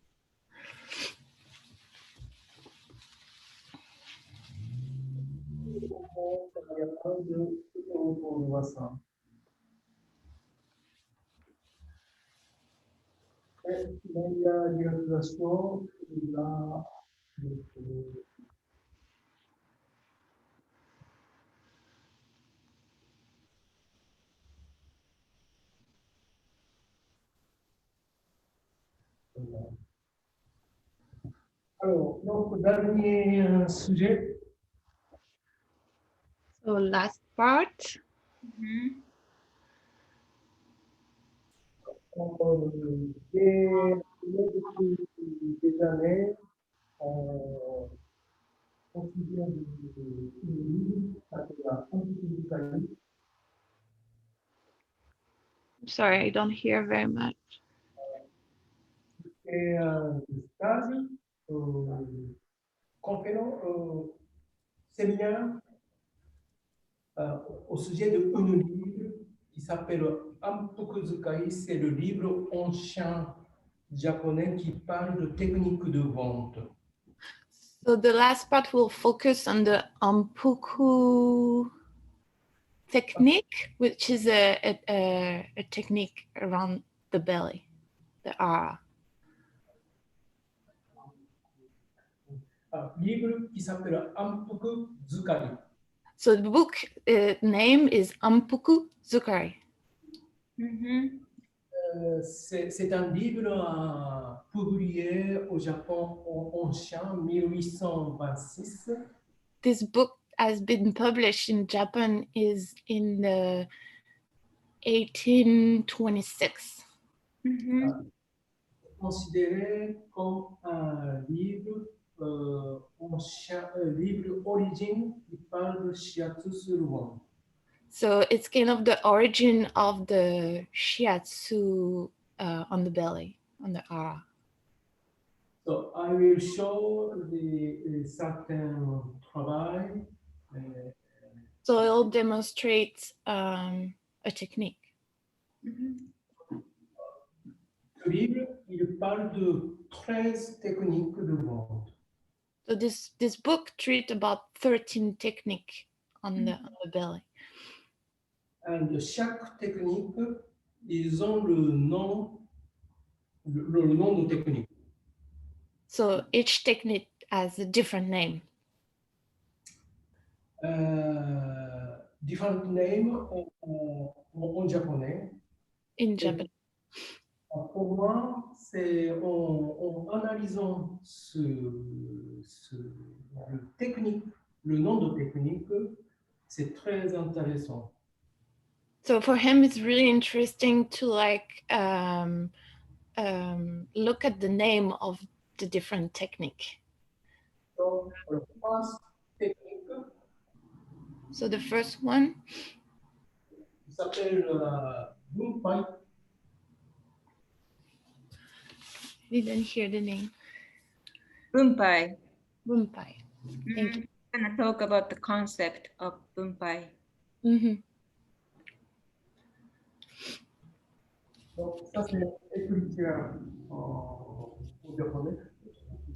Alors, donc, dernier sujet. So last part. Mhm. Depuis des années, on considère une livre, ça s'appelle un I'm sorry, I don't hear very much. et stage, conférence, séminaire au sujet d'un livre qui s'appelle Ampukuzukai. C'est le livre ancien japonais qui parle de techniques de vente. So the last part will focus on the ampuku technique, which is a technique around the belly, the aura. Un livre qui s'appelle Ampukuzukai. So the book name is Ampuku Zukari. Mhm. C'est un livre publié au Japon en ancien 1826. This book has been published in Japan is in the 1826. Mhm. Considéré comme un livre ancien, livre origine qui parle de Shiatsu sur le ventre. So it's kind of the origin of the Shiatsu on the belly, on the ara. So I will show the certain travail. So I'll demonstrate a technique. Ce livre, il parle de 13 techniques de ventre. So this book treats about 13 techniques on the belly. Et chaque technique, ils ont le nom de technique. So each technique has a different name. Different name en japonais. In Japanese. Pour moi, c'est en analysant le nom de technique, c'est très intéressant. So for him, it's really interesting to look at the name of the different technique. Donc, la first technique So the first one s'appelle Bunpai. didn't hear the name. Bunpai. Bunpai. Thank you. I'm gonna talk about the concept of bunpai. Mhm. Donc, ça, c'est l'écriture en japonais.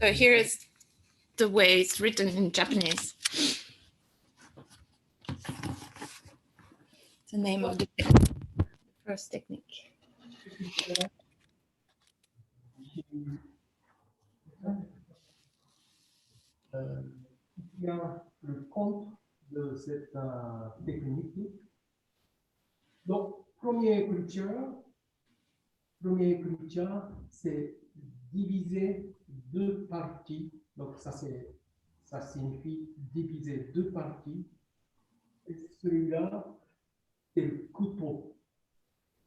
So here is the way it's written in Japanese. The name of the first technique. Il y a le compte de cette technique. Donc, première écriture, c'est diviser deux parties. Donc, ça signifie diviser deux parties. Et celui-là, c'est le couteau.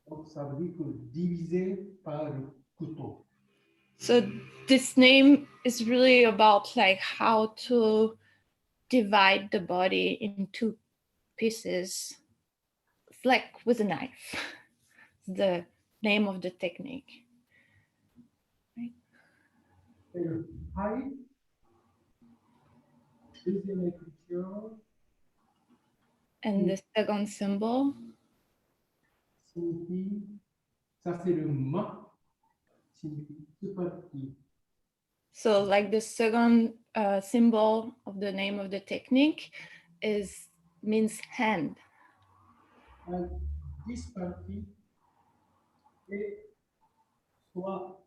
Donc, ça veut dire que diviser par le couteau. So this name is really about like how to divide the body in two pieces. It's like with a knife. It's the name of the technique. Et le pai, deuxième écriture, And the second symbol, signifie, ça c'est le ma, signifie deux parties. so like the second symbol of the name of the technique means hand. And this partie est soit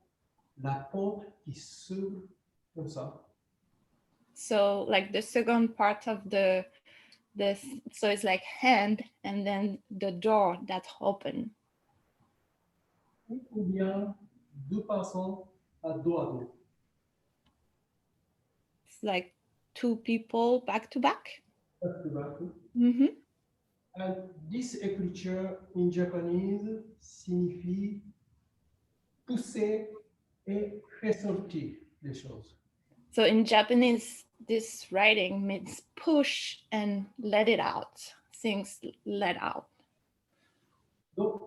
la porte qui s'ouvre comme ça, So like the second part of so it's like hand and then the door that open. ou bien deux personnes à dos à dos. It's like two people back to back. Back to back. Mhm. And this écriture in Japanese signifie pousser et ressortir les choses. So in Japanese, this writing means push and let it out, things let out. Donc,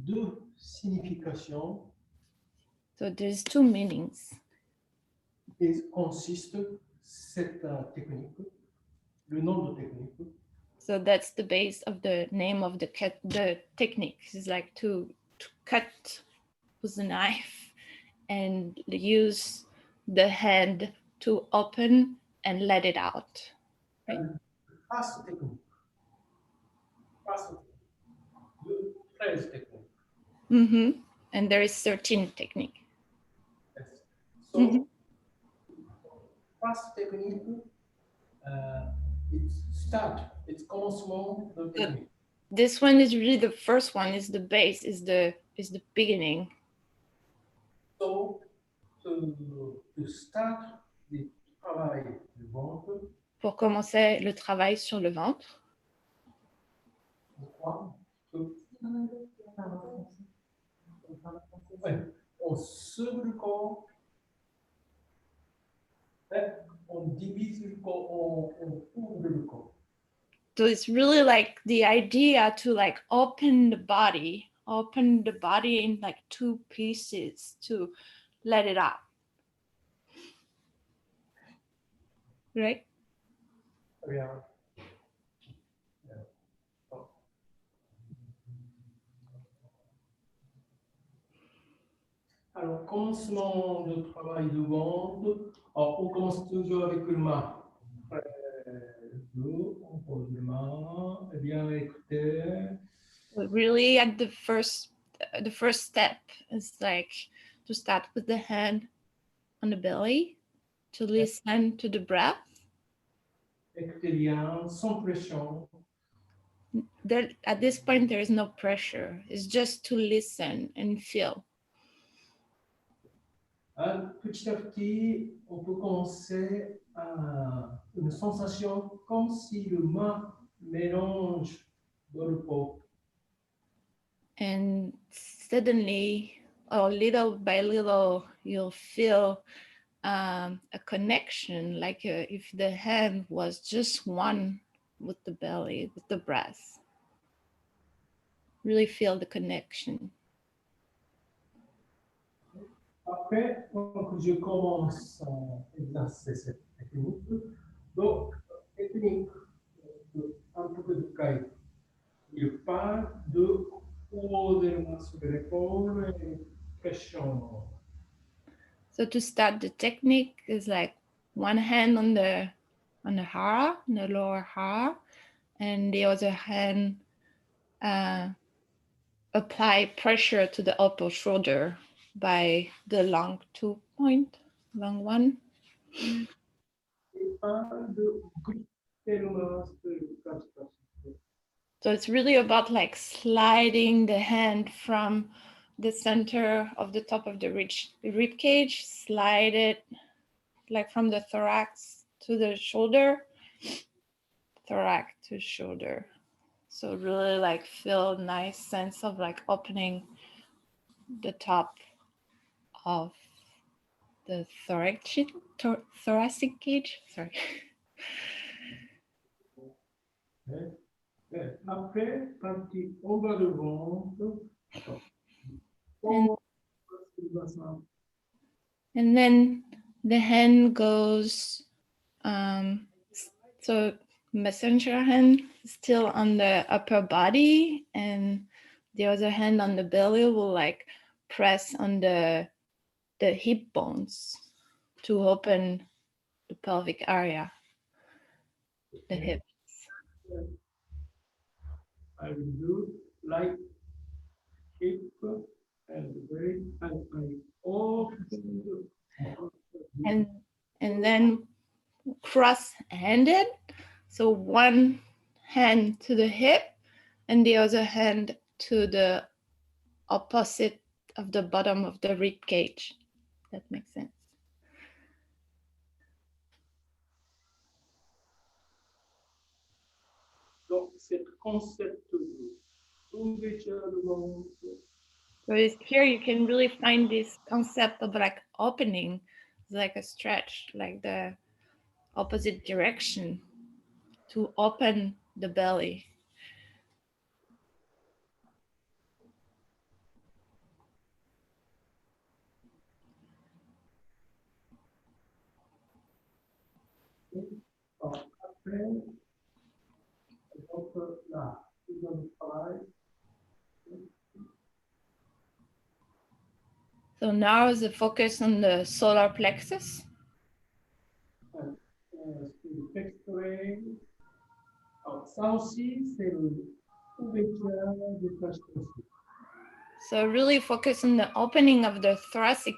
deux significations So there's two meanings. consiste cette technique, le nom de technique. So that's the base of the name of the technique. It's like to cut with a knife and use the hand to open and let it out. Right. First technique. De 13 techniques. Mm-hmm. And there is 13 technique. Yes. So, first technique, it's commencement de technique. This one is really the first one, is the base, is the beginning. So, to start the travail du ventre, Pour commencer le travail sur le ventre, je crois que on s'ouvre le corps, on divise le corps, on ouvre le corps. so it's really like the idea to like open the body open the body in like two pieces to let it out. Right? Très bien. Bon. Alors, commencement de travail de ventre. Alors, on commence toujours avec le main. On pose le main. Eh bien, écoutez. But really at the first step is like to start with the hand on the belly, to listen to the breath. Écoutez bien, sans pression. There, at this point, there is no pressure. It's just to listen and feel. Petit à petit, on peut commencer à une sensation comme si le main mélange dans le pot. And suddenly, or little by little, you'll feel a connection, like if the hand was just one with the belly, with the breath. Really feel the connection. Après, donc, je commence à exercer cette technique. Donc, technique un peu de caille. Il parle de poser le main sur l'épaule et pression. So to start, the technique is like one hand on the hara, on the lower hara, and the other hand apply pressure to the upper shoulder by the long 2 point, long one. Il parle de glisser le main sur le capteur. So it's really about like sliding the hand from the center of the top of the rib cage, slide it like from the thorax to the shoulder, thorax to shoulder. So really like feel a nice sense of like opening the top of the thoracic cage. Sorry. Après, partie en bas du ventre. And then the hand goes, so messenger hand still on the upper body, and the other hand on the belly will like press on the hip bones to open the pelvic area, the hips. I will do like hip and very and I open And then cross-handed, so one hand to the hip and the other hand to the opposite of the bottom of the rib cage. That makes sense. Donc, c'est concept de ouverture de ventre. So here you can really find this concept of like opening, like a stretch, like the opposite direction to open the belly. Après, donc là, je vais travailler. So now is the focus on the solar plexus. Le pectoral. Alors, ça aussi, c'est l'ouverture du fascia. So really focus on the opening of the thoracic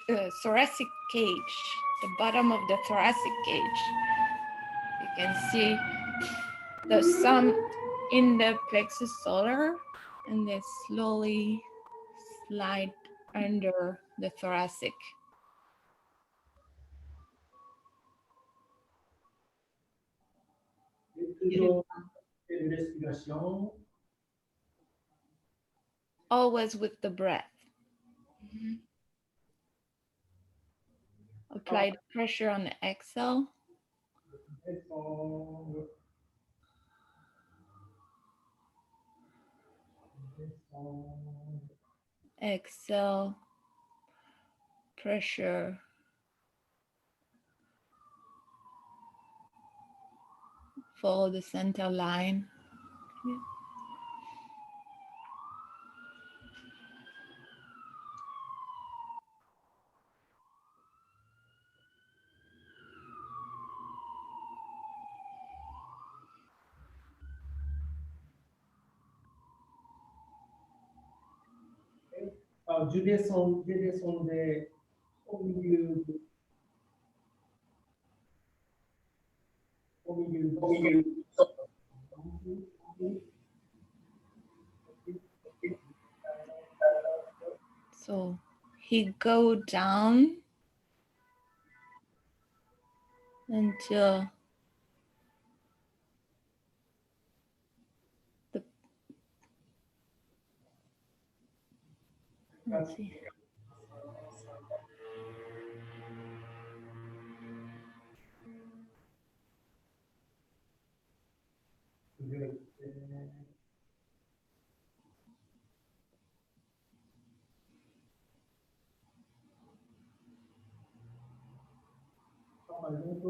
cage, the bottom of the thoracic cage. You can see there's some in the plexus solar, and they slowly slide under the thoracic. Et toujours une respiration. Always with the breath. Apply the pressure on the exhale. Exhale, pressure. Follow the center line. Je descendais au milieu, au milieu du So he go down until the, let's see. Par exemple,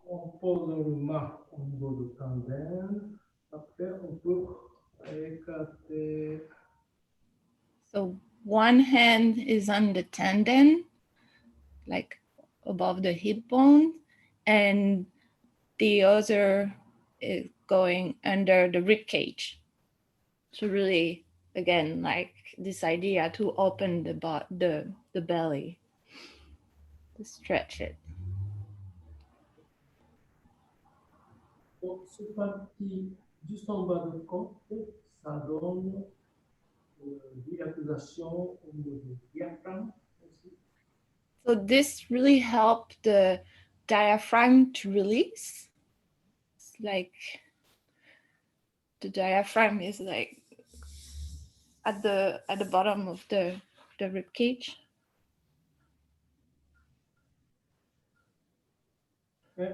on pose une main au niveau du tendon. Après, on peut écarter. So one hand is on the tendon, like above the hip bone, and the other is going under the rib cage. So really, again, like this idea to open the belly, to stretch it. Donc, ce parti juste en bas du corps, ça donne dilatation au niveau du diaphragme aussi. So this really helped the diaphragm to release. It's like the diaphragm is like at the bottom of the rib cage. Et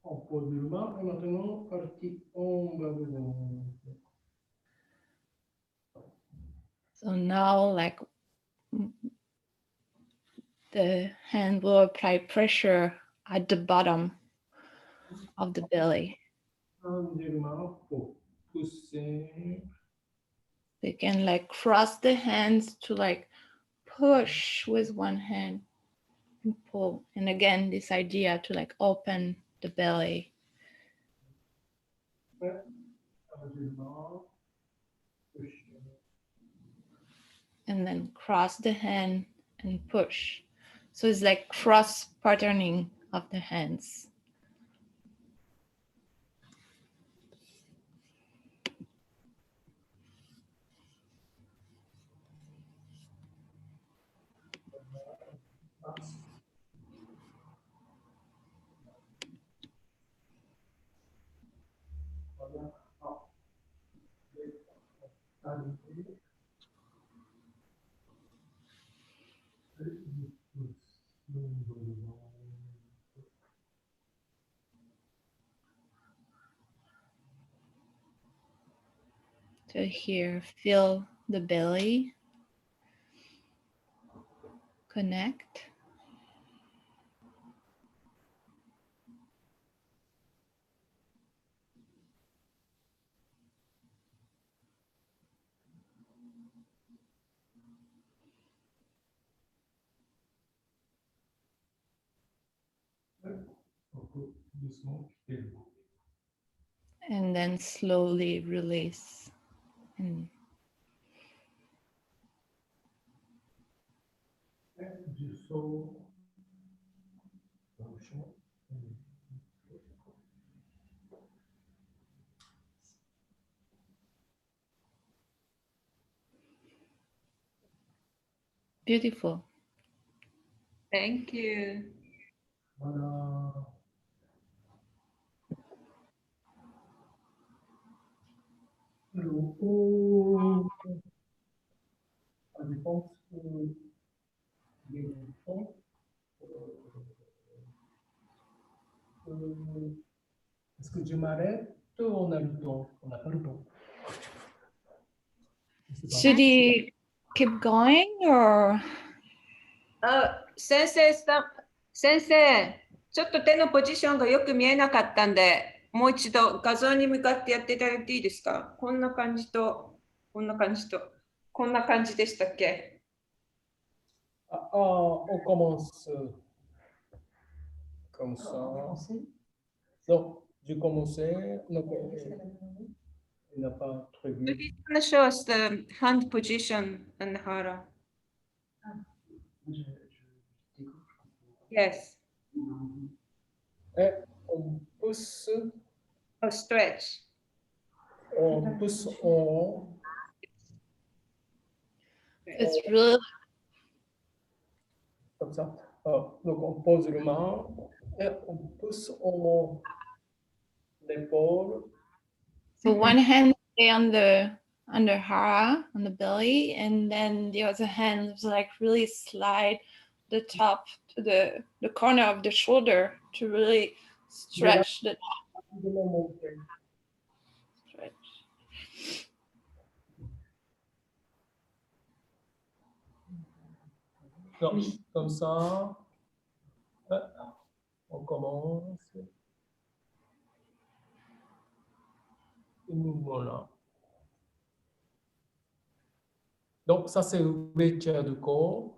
on pose le main et maintenant partie en bas du ventre. So now like the hand will apply pressure at the bottom of the belly. Tendez le main pour pousser. They can like cross the hands to like push with one hand and pull. And again, this idea to like open the belly. Tendez le main. Push. And then cross the hand and push. So it's like cross patterning of the hands. So here, feel the belly connect. And then slowly release. And beautiful. Thank you. Voilà. Le haut. Je pense que les enfants, est-ce que je m'arrête ou on a le temps? On n'a pas le temps. Should he keep going or? 先生ちょっと手のポジションがよく見えなかったんで、もう一度画像に向かってやっていただいていいですか？こんな感じと、こんな感じと、こんな感じでしたっけ？ On commence comme ça. Donc, j'ai commencé. Donc, il n'a pas prévu. He's gonna show us the hand position and hara. Yes. Et on pousse, Oh, stretch. on pousse en It's really comme ça. Donc, on pose le main et on pousse en l'épaule. so one hand stay on the hara, on the belly, and then the other hand is like really slide the top to the corner of the shoulder to really stretch the stretch. Donc, comme ça. On commence. Et nous voilà. Donc, ça, c'est ouverture du corps.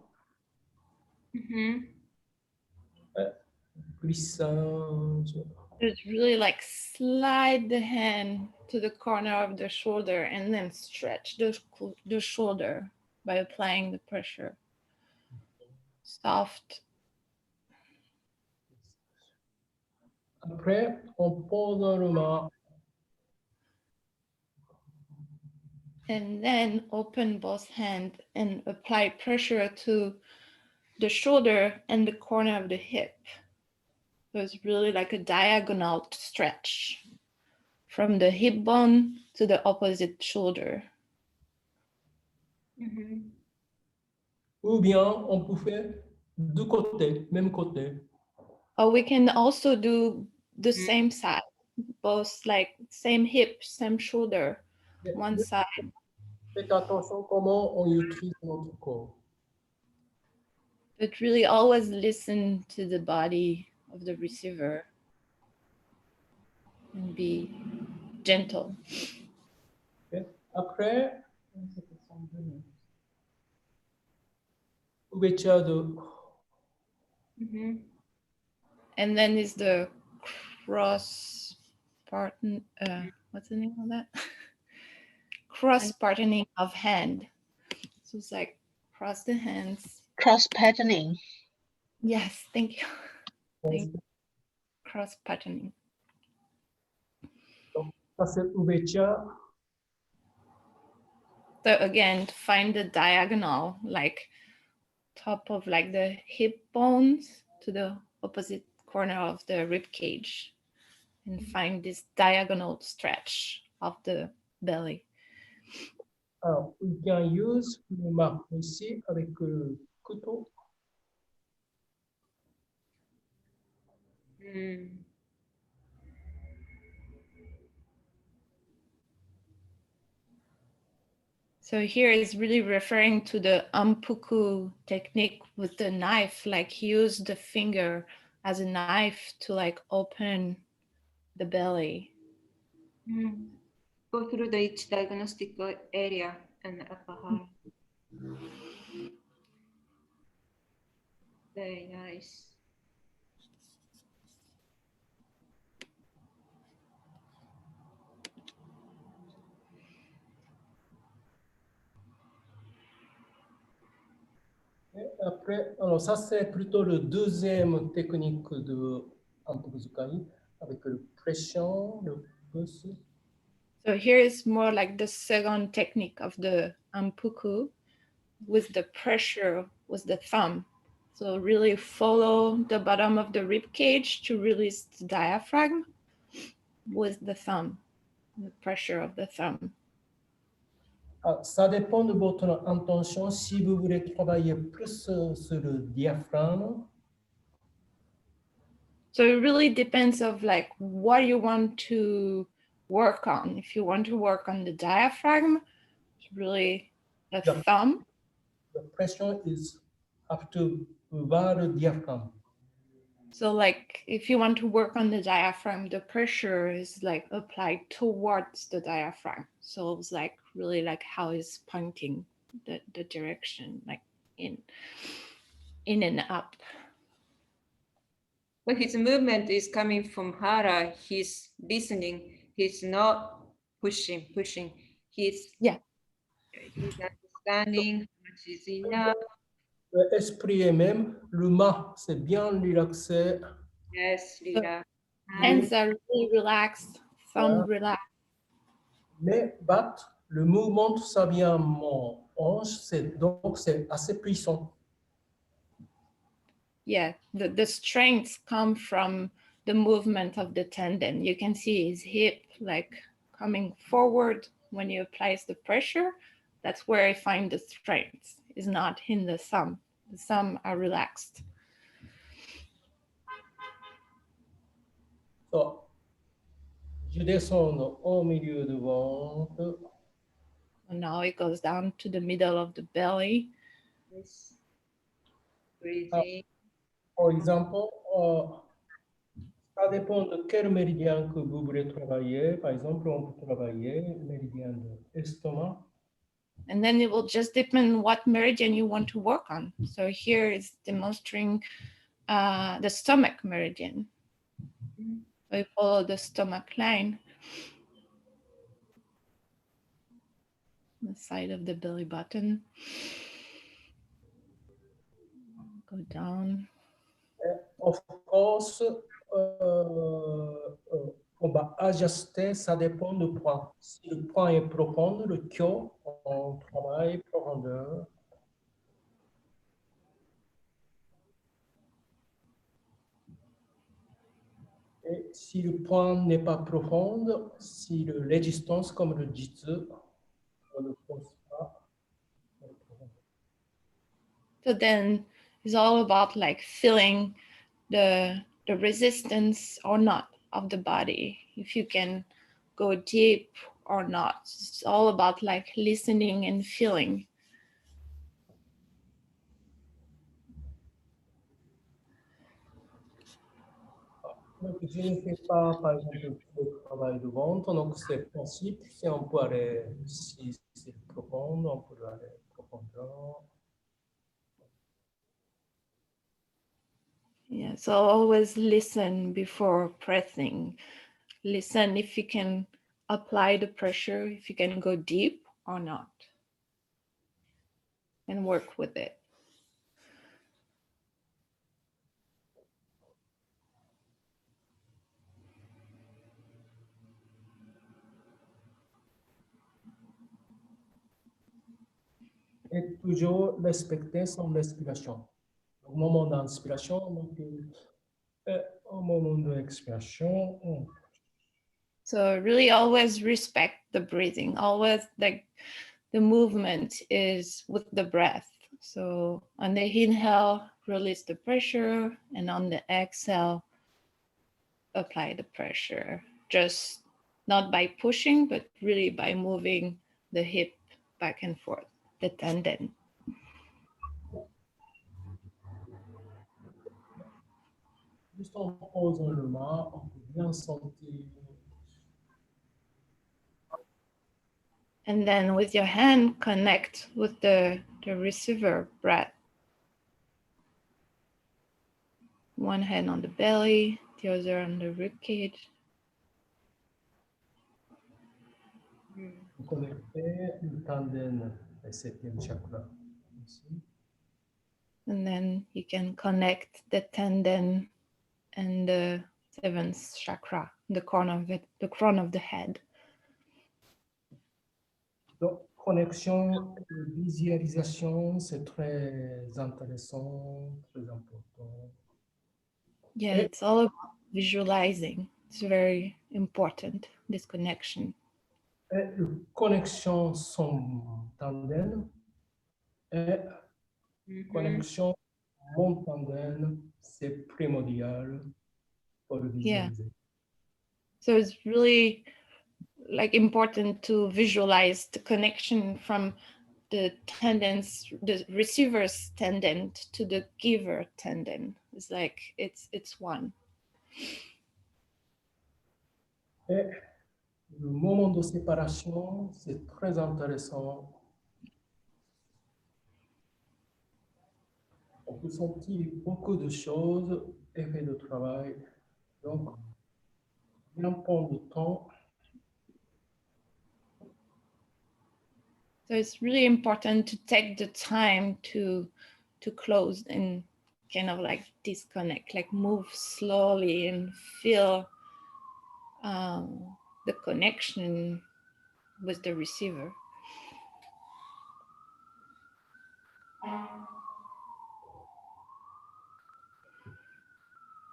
Glissage. It's really like slide the hand to the corner of the shoulder and then stretch the shoulder by applying the pressure. Soft. Après, on pose le main. And then open both hands and apply pressure to the shoulder and the corner of the hip. So it's really like a diagonal stretch from the hip bone to the opposite shoulder. Ou bien, on peut faire du côté, même côté. Or we can also do the same side, both like same hip, same shoulder, one side. Faites attention comment on utilise notre corps. But really always listen to the body of the receiver and be gentle. Okay. Après, ouverture de. And then is the cross partner, what's the name of that? Cross partnering of hand. So it's like cross the hands. Cross patterning. Yes, thank you. Thank you. Cross patterning. Donc, ça, c'est ouverture. So again, find the diagonal, like top of like the hip bones to the opposite corner of the rib cage, and find this diagonal stretch of the belly. Alors, we can use le marque ici avec le couteau. So here is really referring to the ampuku technique with the knife, like use the finger as a knife to like open the belly. Go through the each diagnostic area and upper heart. Very nice. Et après, alors ça c'est plutôt le deuxième technique de Ampukuzukai avec le pression, le pouce. So here is more like the second technique of the ampuku with the pressure with the thumb. So really follow the bottom of the rib cage to release the diaphragm with the thumb, the pressure of the thumb. Ah, ça dépend de votre intention. Si vous voulez travailler plus sur le diaphragme, So it really depends of like what you want to work on. If you want to work on the diaphragm, really the Yeah. thumb. The pressure is up to vers le diaphragme. So like if you want to work on the diaphragm, the pressure is like applied towards the diaphragm. So it's like really like how it's pointing the direction, like in and up. But his movement is coming from hara. He's listening. He's not pushing. He's understanding how much is enough. L'esprit est même, le mât, c'est bien relaxé. Yes, Lila. Hands are really relaxed, thumb relaxed. Mais battre, le mouvement, ça vient mon hanche, donc c'est assez puissant. Yeah, the strengths come from the movement of the tendon. You can see his hip like coming forward when you apply the pressure. That's where I find the strength, is not in the thumb. The thumb are relaxed. So, je descends au milieu du ventre. And now it goes down to the middle of the belly. Yes. Breathing. Par exemple, ça dépend de quel méridien que vous voulez travailler. Par exemple, on peut travailler le méridien de l'estomac. And then it will just depend what meridian you want to work on. So here is demonstrating the stomach meridian. So you follow the stomach line, the side of the belly button. Go down. Of course, on va ajuster, ça dépend du point. Si le point est profond, le kyo, on travaille profondeur. Et si le point n'est pas profond, si le résistance comme le jitsu, on ne pense pas. So then it's all about like feeling the resistance or not of the body, if you can go deep or not. It's all about like listening and feeling. Donc, je ne fais pas, par exemple, le travail de ventre, donc c'est possible. Si on peut aller, si c'est profond, on peut aller profondeur. Yeah, so always listen before pressing. Listen if you can apply the pressure, if you can go deep or not, and work with it. Et toujours respecter son respiration. Au moment d'inspiration, donc, au moment de l'expiration, So really always respect the breathing, always like the movement is with the breath. So on the inhale, release the pressure, and on the exhale, apply the pressure. Just not by pushing, but really by moving the hip back and forth, the tendon. juste en posant le main, on peut bien sentir. And then with your hand, connect with the receiver breath. One hand on the belly, the other on the rib cage. Connecter le tendon et 7e chakra. Ici. And then you can connect the tendon and the 7th chakra, the crown of the head. Donc, connexion et visualisation, c'est très intéressant, très important. Yeah, it's all about visualizing. It's very important, this connection. Et la connexion son tendon et connexion mon tendon, c'est primordial pour le visualiser. Yeah. So it's really like important to visualize the connection from the tendons, the receiver's tendon to the giver tendon. It's like it's one. Et le moment de séparation, c'est très intéressant. On peut sentir beaucoup de choses, effet de travail. Donc, bien prendre le temps. So it's really important to take the time to close and kind of like disconnect, like move slowly and feel the connection with the receiver.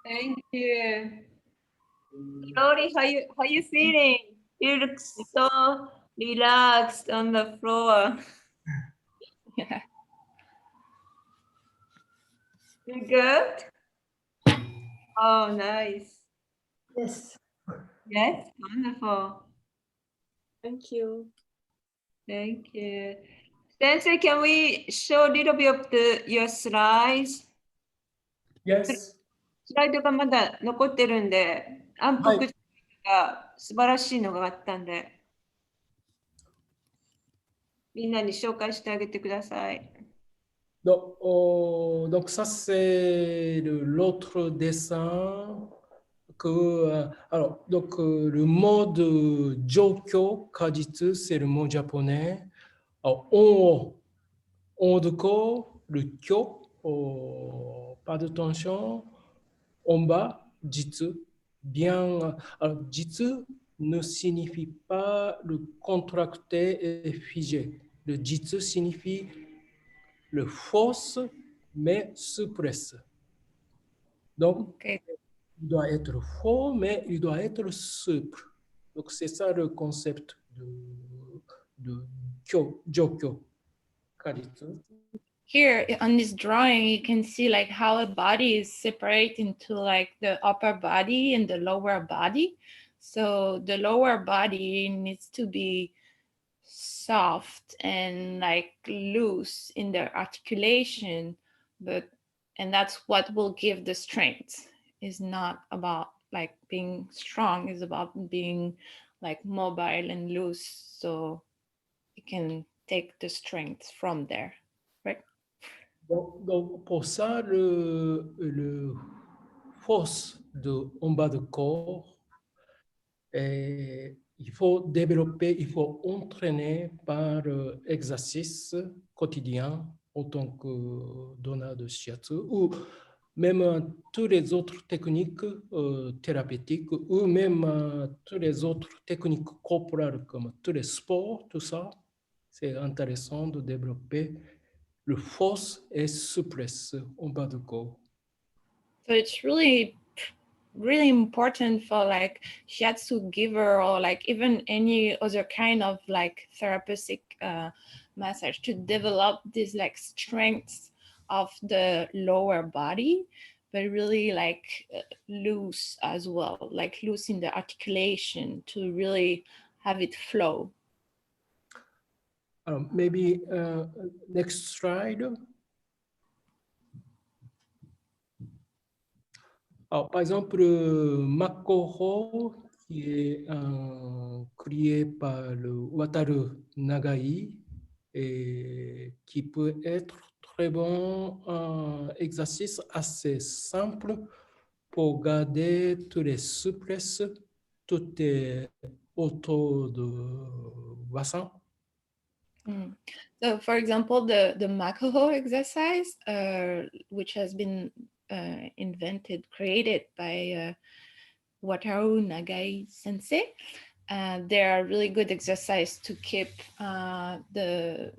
Thank you. Lori, how you feeling? You look so relaxed on the floor. Yeah. You good? Oh, nice. Yes. Yes, wonderful. Thank you. Thank you. Sensei, can we show a little bit of your slides? Yes. スライドがまだ残ってるんで、暗はい黒が素晴らしいのがあったんで、みんなに紹介してあげてください。Donc, ça, c'est l'autre dessin alors, donc, le mode Jokyo, Kajitsu, c'est le mot japonais. Alors, on de corps, le kyo, pas de tension. En bas, jitsu, bien. Alors, jitsu ne signifie pas le contracté et figé. Le jitsu signifie le force, mais souplesse. Donc, Okay. il doit être fort, mais il doit être souple. Donc, c'est ça le concept de Jokyo. Karitsu. Here on this drawing, you can see like how a body is separated into like the upper body and the lower body. So the lower body needs to be soft and like loose in the articulation, and that's what will give the strength. It's not about like being strong, it's about being like mobile and loose, so you can take the strength from there, right? Donc, pour ça, le force en bas du corps, il faut développer, il faut entraîner par exercice quotidien en tant que donneur de shiatsu ou même toutes les autres techniques thérapeutiques ou même toutes les autres techniques corporelles comme tous les sports, tout ça. C'est intéressant de développer le force et souplesse en bas du corps. So it's really important for like shiatsu giver or like even any other kind of like therapeutic massage to develop this like strength of the lower body, but really like loose as well, like loose in the articulation to really have it flow. Maybe next slide. Alors, par exemple, Makoro, qui est créé par le Wataru Nagai, et qui peut être très bon exercice assez simple pour garder toutes les souplesses, tout est autour de bassin. So, for example, the Makoho exercise, which has been created by Wataru Nagai sensei, they are really good exercise to keep the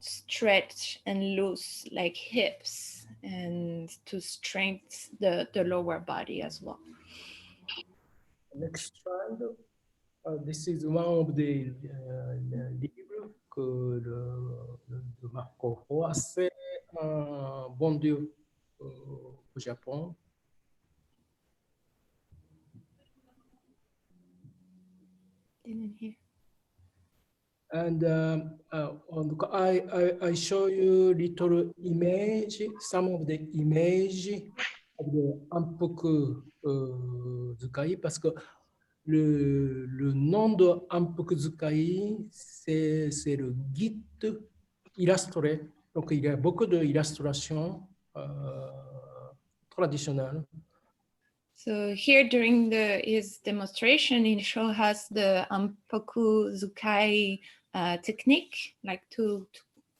stretch and loose like hips and to strengthen the lower body as well. Next slide. This is one of the livres que de Marco Ro, assez vendu au Japon. Didn't hear. And I show you little image, some of the image of the Ampoku Zukai, parce que le nom de Ampoku Zukai, c'est le guide illustré. Donc, il y a beaucoup d'illustrations traditionnelles. So here during his demonstration, he shows us the Ampoku Zukai technique, like to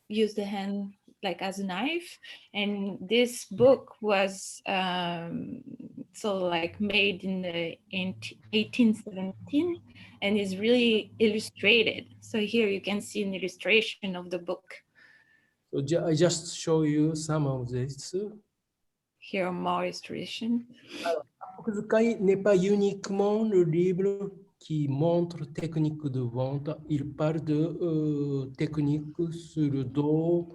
use the hand like as a knife. And this book was made in the 1817 and is really illustrated. So here you can see an illustration of the book. So I just show you some of this. Here are more illustrations. Ampoku n'est pas uniquement le livre qui montre technique de vente, il parle de technique sur le dos,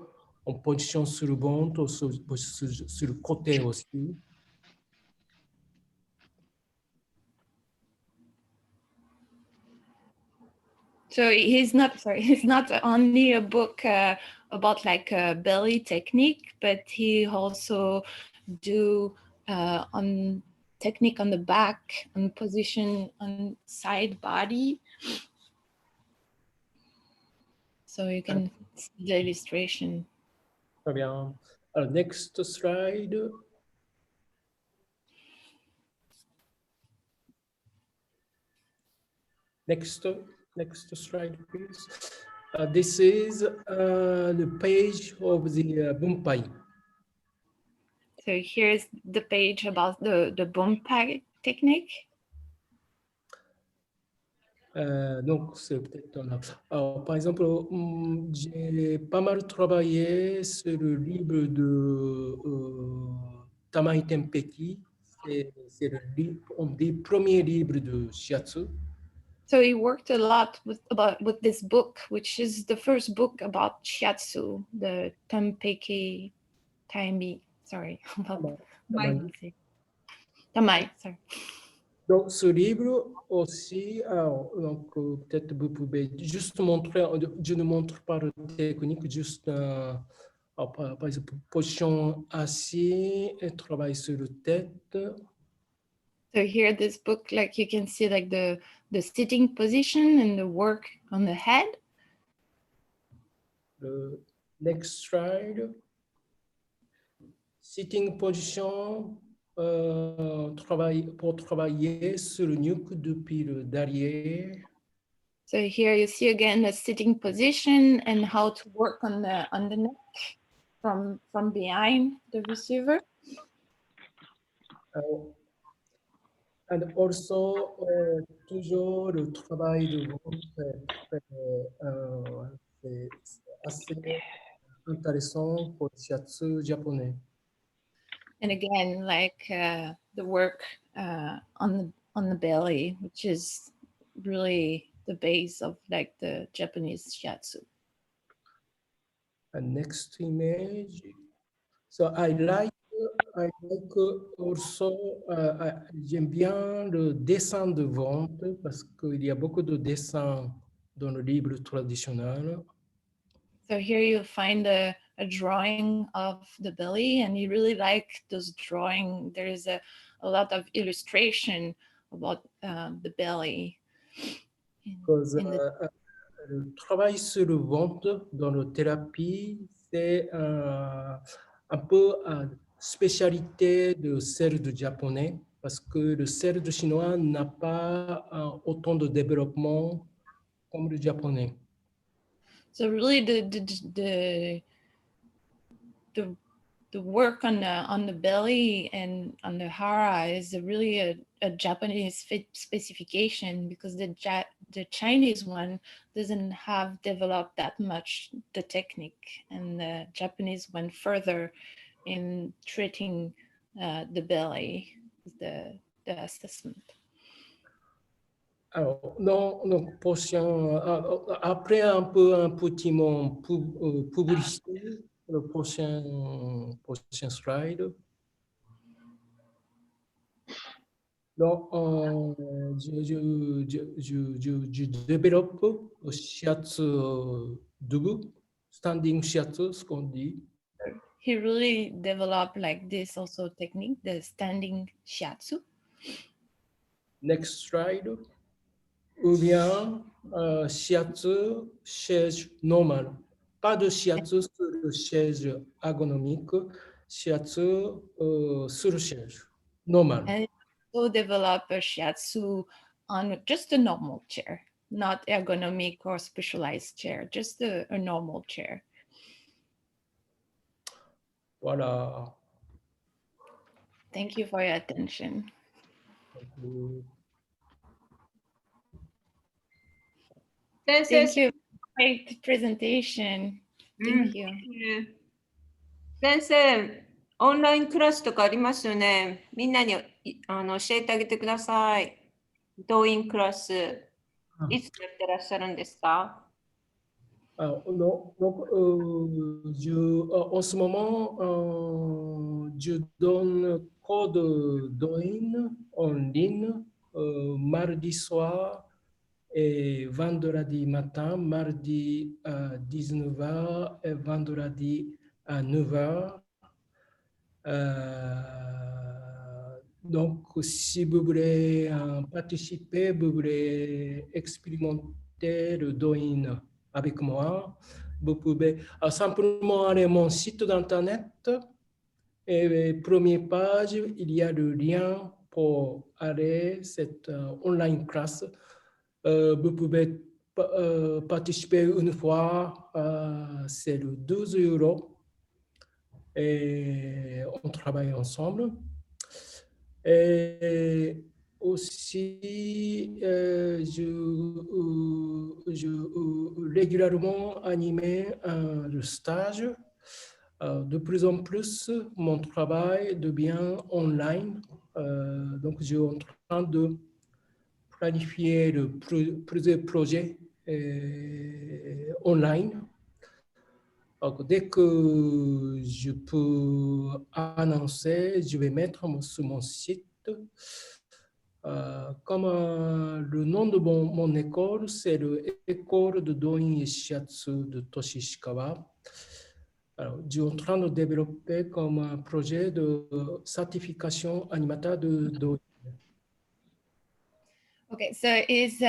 en position sur le ventre, sur le côté aussi. So he's not only a book about like a belly technique, but he also do on technique on the back, on position on side body. So you can see the illustration. Très bien. Alors, next slide. Next slide, please. This is the page of the Bunpai. So here's the page about the Bunpai technique. Donc, c'est peut-être là. Alors, par exemple, j'ai pas mal travaillé sur le livre de Tamai Tempeki. C'est le livre, un des premiers livres de Shiatsu. So he worked a lot with this book, which is the first book about Shiatsu, the Tampeki Taimi. Sorry, Tamai. Sorry. Donc, ce livre aussi, donc peut-être vous pouvez juste montrer, je ne montre pas la technique, juste par exemple, position assis et travail sur la tête. So here, this book, like you can see, like the sitting position and the work on the head. The next slide. Sitting position, pour travailler sur le nuque depuis le derrière. So here you see again the sitting position and how to work on the neck from behind the receiver. And also, toujours le travail de ventre, c'est assez intéressant pour le shiatsu japonais. And again, like the work on the belly, which is really the base of like the Japanese shiatsu. And next image. So I like also, j'aime bien le dessin de ventre parce qu'il y a beaucoup de dessins dans le livre traditionnel. So here you find a drawing of the belly, and you really like those drawing. There is a lot of illustration about the belly. Because le travail sur le ventre dans la thérapie, c'est un peu spécialité de celle du japonais parce que le celle du chinois n'a pas autant de développement comme le japonais. So really the work on the belly and on the hara is really a Japanese specification, because the Chinese one doesn't have developed that much the technique, and the Japanese went further in treating the belly, the assessment. Alors, donc prochain, après un petit mot publicité, le prochain slide. Non, je développe shiatsu debout, standing shiatsu, ce qu'on dit. He really developed like this also technique, the standing shiatsu. Next slide. Ou bien shiatsu, chaise normale. Pas de shiatsu sur chaise ergonomique, shiatsu sur chaise normale. And also develop a shiatsu on just a normal chair, not ergonomic or specialized chair, just a normal chair. Voilà. Thank you for your attention. Thank you. Great presentation. Thank you. 先生、オンラインクラスとかありますよね。みんなに教えてあげてください。動員クラス。いつやってらっしゃるんですか？ Alors, donc, en ce moment, je donne code Douyin en ligne mardi soir et vendredi matin, mardi à 19h et vendredi à 9h. Donc, si vous voulez participer, vous voulez expérimenter le Douyin avec moi, vous pouvez simplement aller à mon site d'internet et première page, il y a le lien pour aller à cette online classe. Vous pouvez participer une fois, c'est le 12 €. Et on travaille ensemble. Et aussi, je régulièrement animé le stage. De plus en plus, mon travail devient online. Donc, je suis en train de planifier plusieurs projets online. Donc, dès que je peux annoncer, je vais mettre sur mon site. Comme le nom de mon école, c'est l'école de Douyin et Shiatsu de Toshishikawa. Alors, je suis en train de développer comme un projet de certification animateur de Douyin. Okay, so he's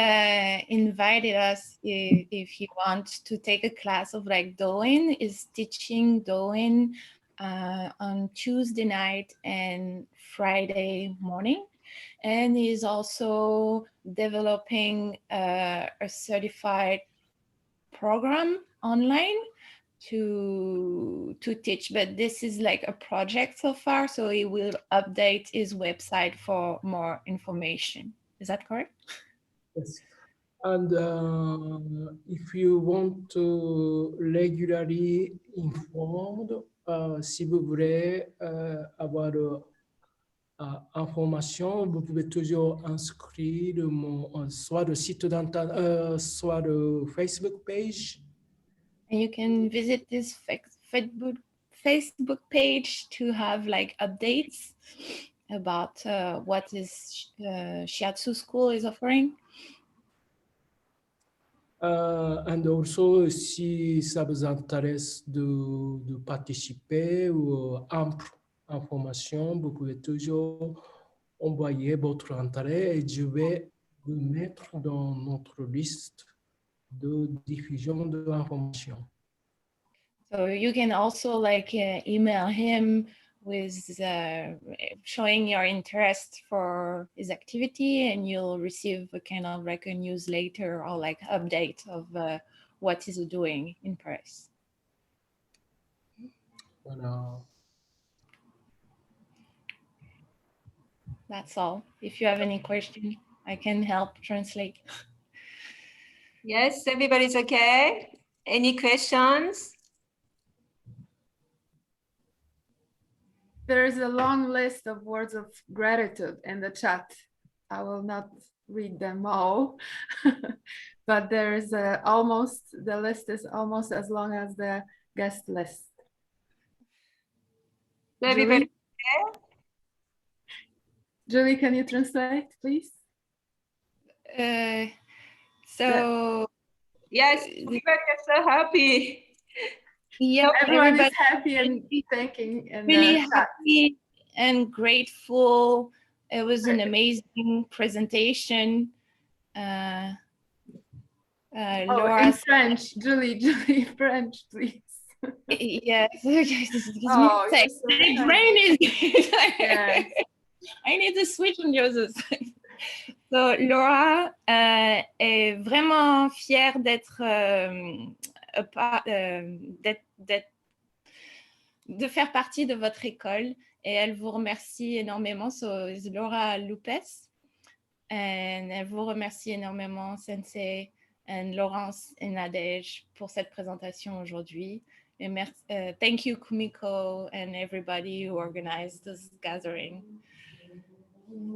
invited us if you want to take a class of like Douyin, is teaching Douyin on Tuesday night and Friday morning. And he's also developing a certified program online to teach, but this is like a project so far, so he will update his website for more information. Is that correct? Yes. And if you want to regularly informed, si vous voulez avoir information, vous pouvez toujours inscrire soit le site d'internet, soit le Facebook page. And you can visit this Facebook page to have like updates about what this Shiatsu school is offering. And also, si ça vous intéresse de participer ou ample information, vous pouvez toujours envoyer votre intérêt et je vais vous mettre dans notre liste de diffusion de l'information. So you can also like email him with showing your interest for his activity, and you'll receive a kind of like a newsletter or like update of what he's doing in Paris. Voilà. That's all. If you have any question, I can help translate. Yes, everybody's okay? Any questions? There is a long list of words of gratitude in the chat. I will not read them all, but there is the list is almost as long as the guest list. Everybody okay? Julie, can you translate, please? So Yes, we are so happy. yeah, Everyone is everybody happy and thanking and really happy and grateful. It was an amazing presentation. in Laura, French, Julie, French, please. yes, Oh, my you're so brain is. Yes. I need to switch on the other side. So, Laura est vraiment fière de faire partie de votre école et elle vous remercie énormément. So, is Laura Lopez. And elle vous remercie énormément, Sensei, and Laurence et Nadège pour cette présentation aujourd'hui. Et merci, thank you, Kumiko, and everybody who organized this gathering.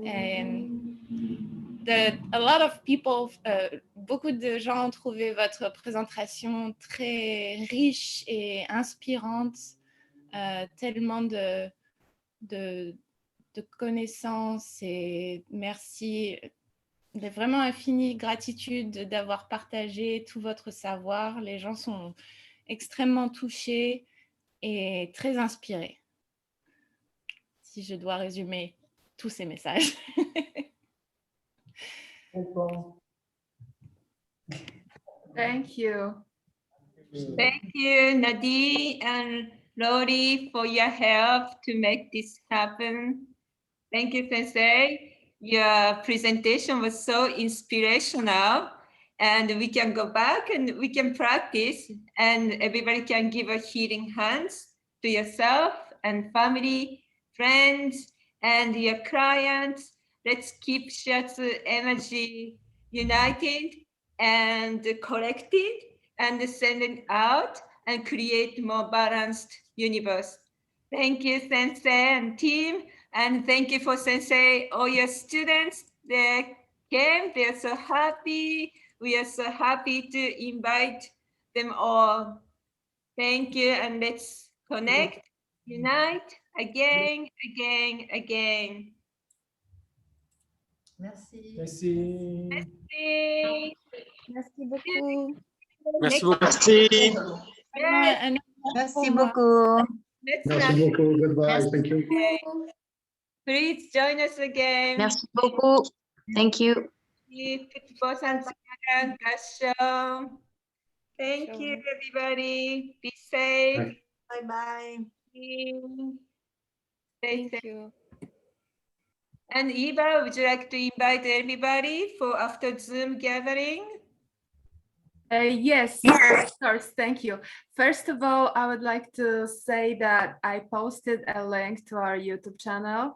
And a lot of people, beaucoup de gens ont trouvé votre présentation très riche et inspirante, tellement de connaissances et merci, vraiment infinie gratitude d'avoir partagé tout votre savoir. Les gens sont extrêmement touchés et très inspirés, si je dois résumer tous ces messages. Thank you. Thank you, Nadine and Lori, for your help to make this happen. Thank you, Sensei. Your presentation was so inspirational, and we can go back and we can practice, and everybody can give a healing hands to yourself and family, friends, and your clients. Let's keep Shiatsu energy united and collected and sending out and create more balanced universe. Thank you, Sensei and team. And thank you for Sensei, all your students. They came, they're so happy. We are so happy to invite them all. Thank you, and let's connect, unite again, again, again. Merci. Merci. Merci. Merci beaucoup. Merci Next- beaucoup. Merci. Yes, Merci beaucoup. let's Merci not- beaucoup. Goodbye. Thank you. Please join us again. Merci beaucoup. Thank you. Thank you, everybody. Be safe. Bye-bye. Stay Thank safe. you. And Eva, would you like to invite everybody for after Zoom gathering? Yes, of course, thank you. First of all, I would like to say that I posted a link to our YouTube channel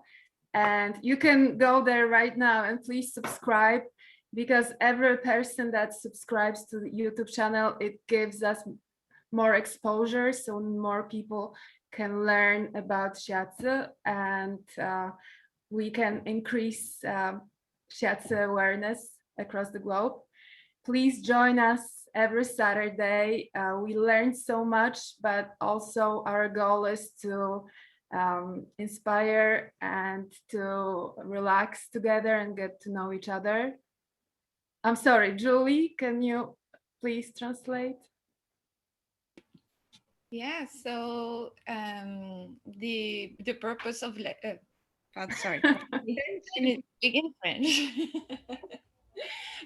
and you can go there right now and please subscribe because every person that subscribes to the YouTube channel, it gives us more exposure so more people can learn about Shiatsu and we can increase Shiatsu awareness across the globe. Please join us every Saturday. We learn so much, but also our goal is to inspire and to relax together and get to know each other. I'm sorry, Julie, can you please translate? Yeah, so the purpose of sorry, in French.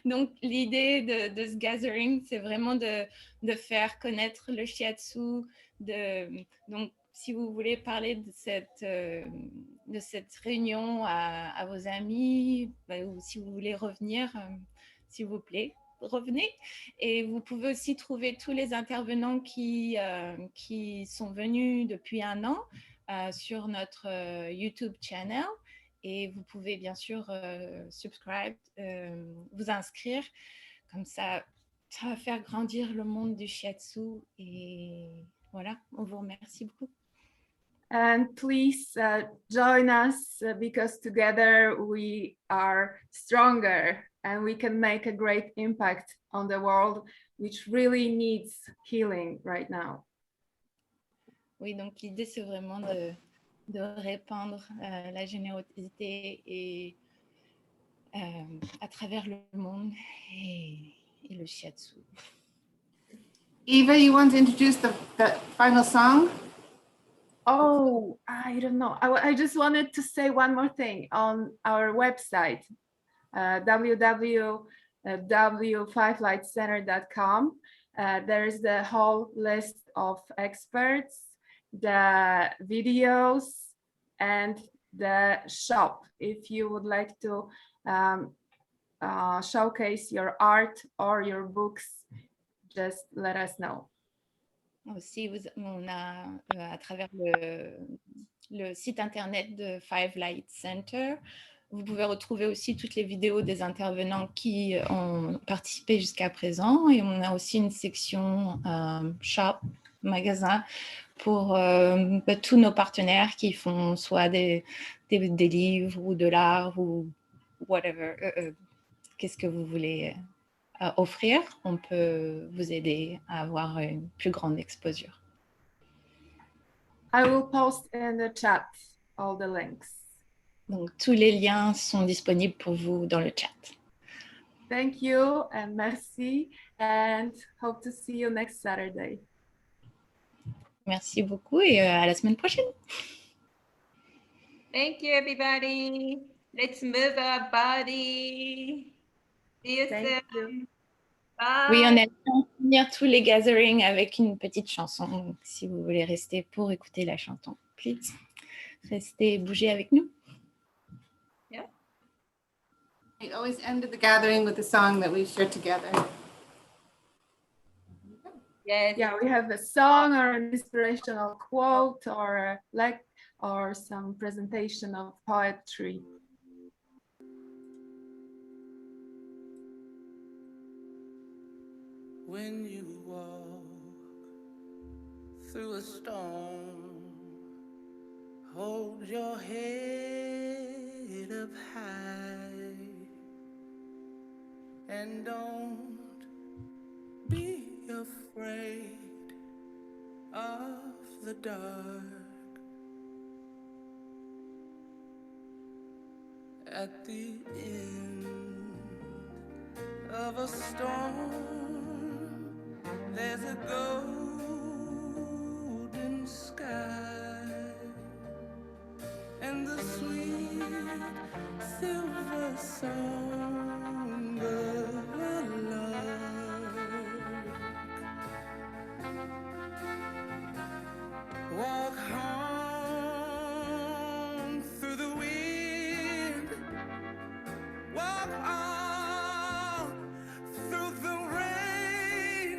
Donc l'idée de ce gathering, c'est vraiment de faire connaître le Shiatsu. Donc si vous voulez parler de cette réunion à vos amis, ou si vous voulez revenir, s'il vous plaît, revenez. Et vous pouvez aussi trouver tous les intervenants qui sont venus depuis un an sur notre YouTube channel. Et vous pouvez bien sûr subscribe, vous inscrire. Comme ça, ça va faire grandir le monde du Shiatsu. Et voilà, on vous remercie beaucoup. And please join us because together we are stronger and we can make a great impact on the world, which really needs healing right now. Oui, donc l'idée, c'est vraiment de répandre la générosité et à travers le monde et le shiatsu. Eva, you want to introduce the final song? Oh, I don't know. I just wanted to say one more thing on our website, www.5lightcenter.com. There's the whole list of experts, the videos, and the shop. If you would like to showcase your art or your books, just let us know. Aussi, on a à travers le site internet de Five Light Center, vous pouvez retrouver aussi toutes les vidéos des intervenants qui ont participé jusqu'à présent. Et on a aussi une section shop, magasin, pour tous nos partenaires qui font soit des livres ou de l'art ou whatever. Qu'est-ce que vous voulez offrir? On peut vous aider à avoir une plus grande exposure. I will post in the chat all the links. Donc, tous les liens sont disponibles pour vous dans le chat. Thank you and merci, and hope to see you next Saturday. Merci beaucoup et à la semaine prochaine. Thank you, everybody. Let's move our body. See you Thank soon. you. Bye. Oui, on a finir tous les gatherings avec une petite chanson. Donc, si vous voulez rester pour écouter la chanson, please, restez et bougez avec nous. Yeah. We always ended the gathering with a song that we shared together. Yes. Yeah, we have a song or an inspirational quote or or some presentation of poetry. When you walk through a storm, hold your head up high and don't be afraid of the dark. At the end of a storm, there's a golden sky and the sweet silver song of a lark. Walk on through the wind, walk on through the rain,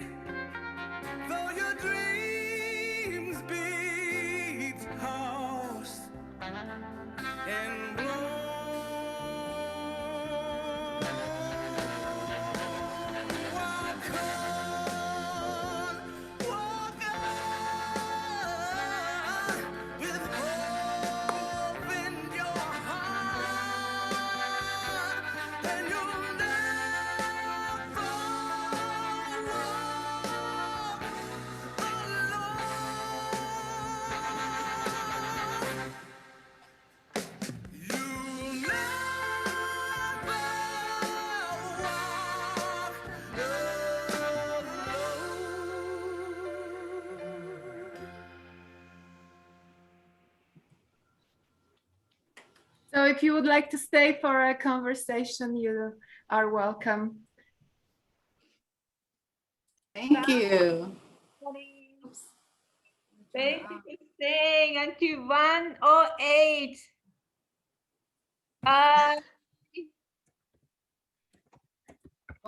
though your dreams be tossed and blown. Walk on with hope in your heart, and you'll never walk alone. You'll never walk alone. So if you would like to stay for a conversation, you are welcome. Thank you. Thank you for staying until 1:08. Bye.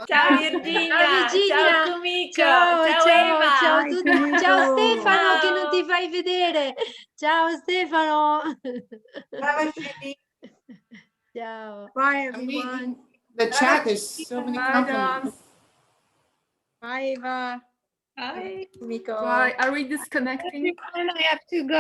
Ciao Virginia, ciao Kumiko, Ciao, ciao ciao, Eva. ciao a tutti. Ciao Stefano che non Ciao. ti fai vedere. Ciao Stefano. Ciao. Bye, And we, everyone. the chat, there's so many Bye, compliments. Bye, Eva. Bye. Miko. Bye. Are we disconnecting? I have to go.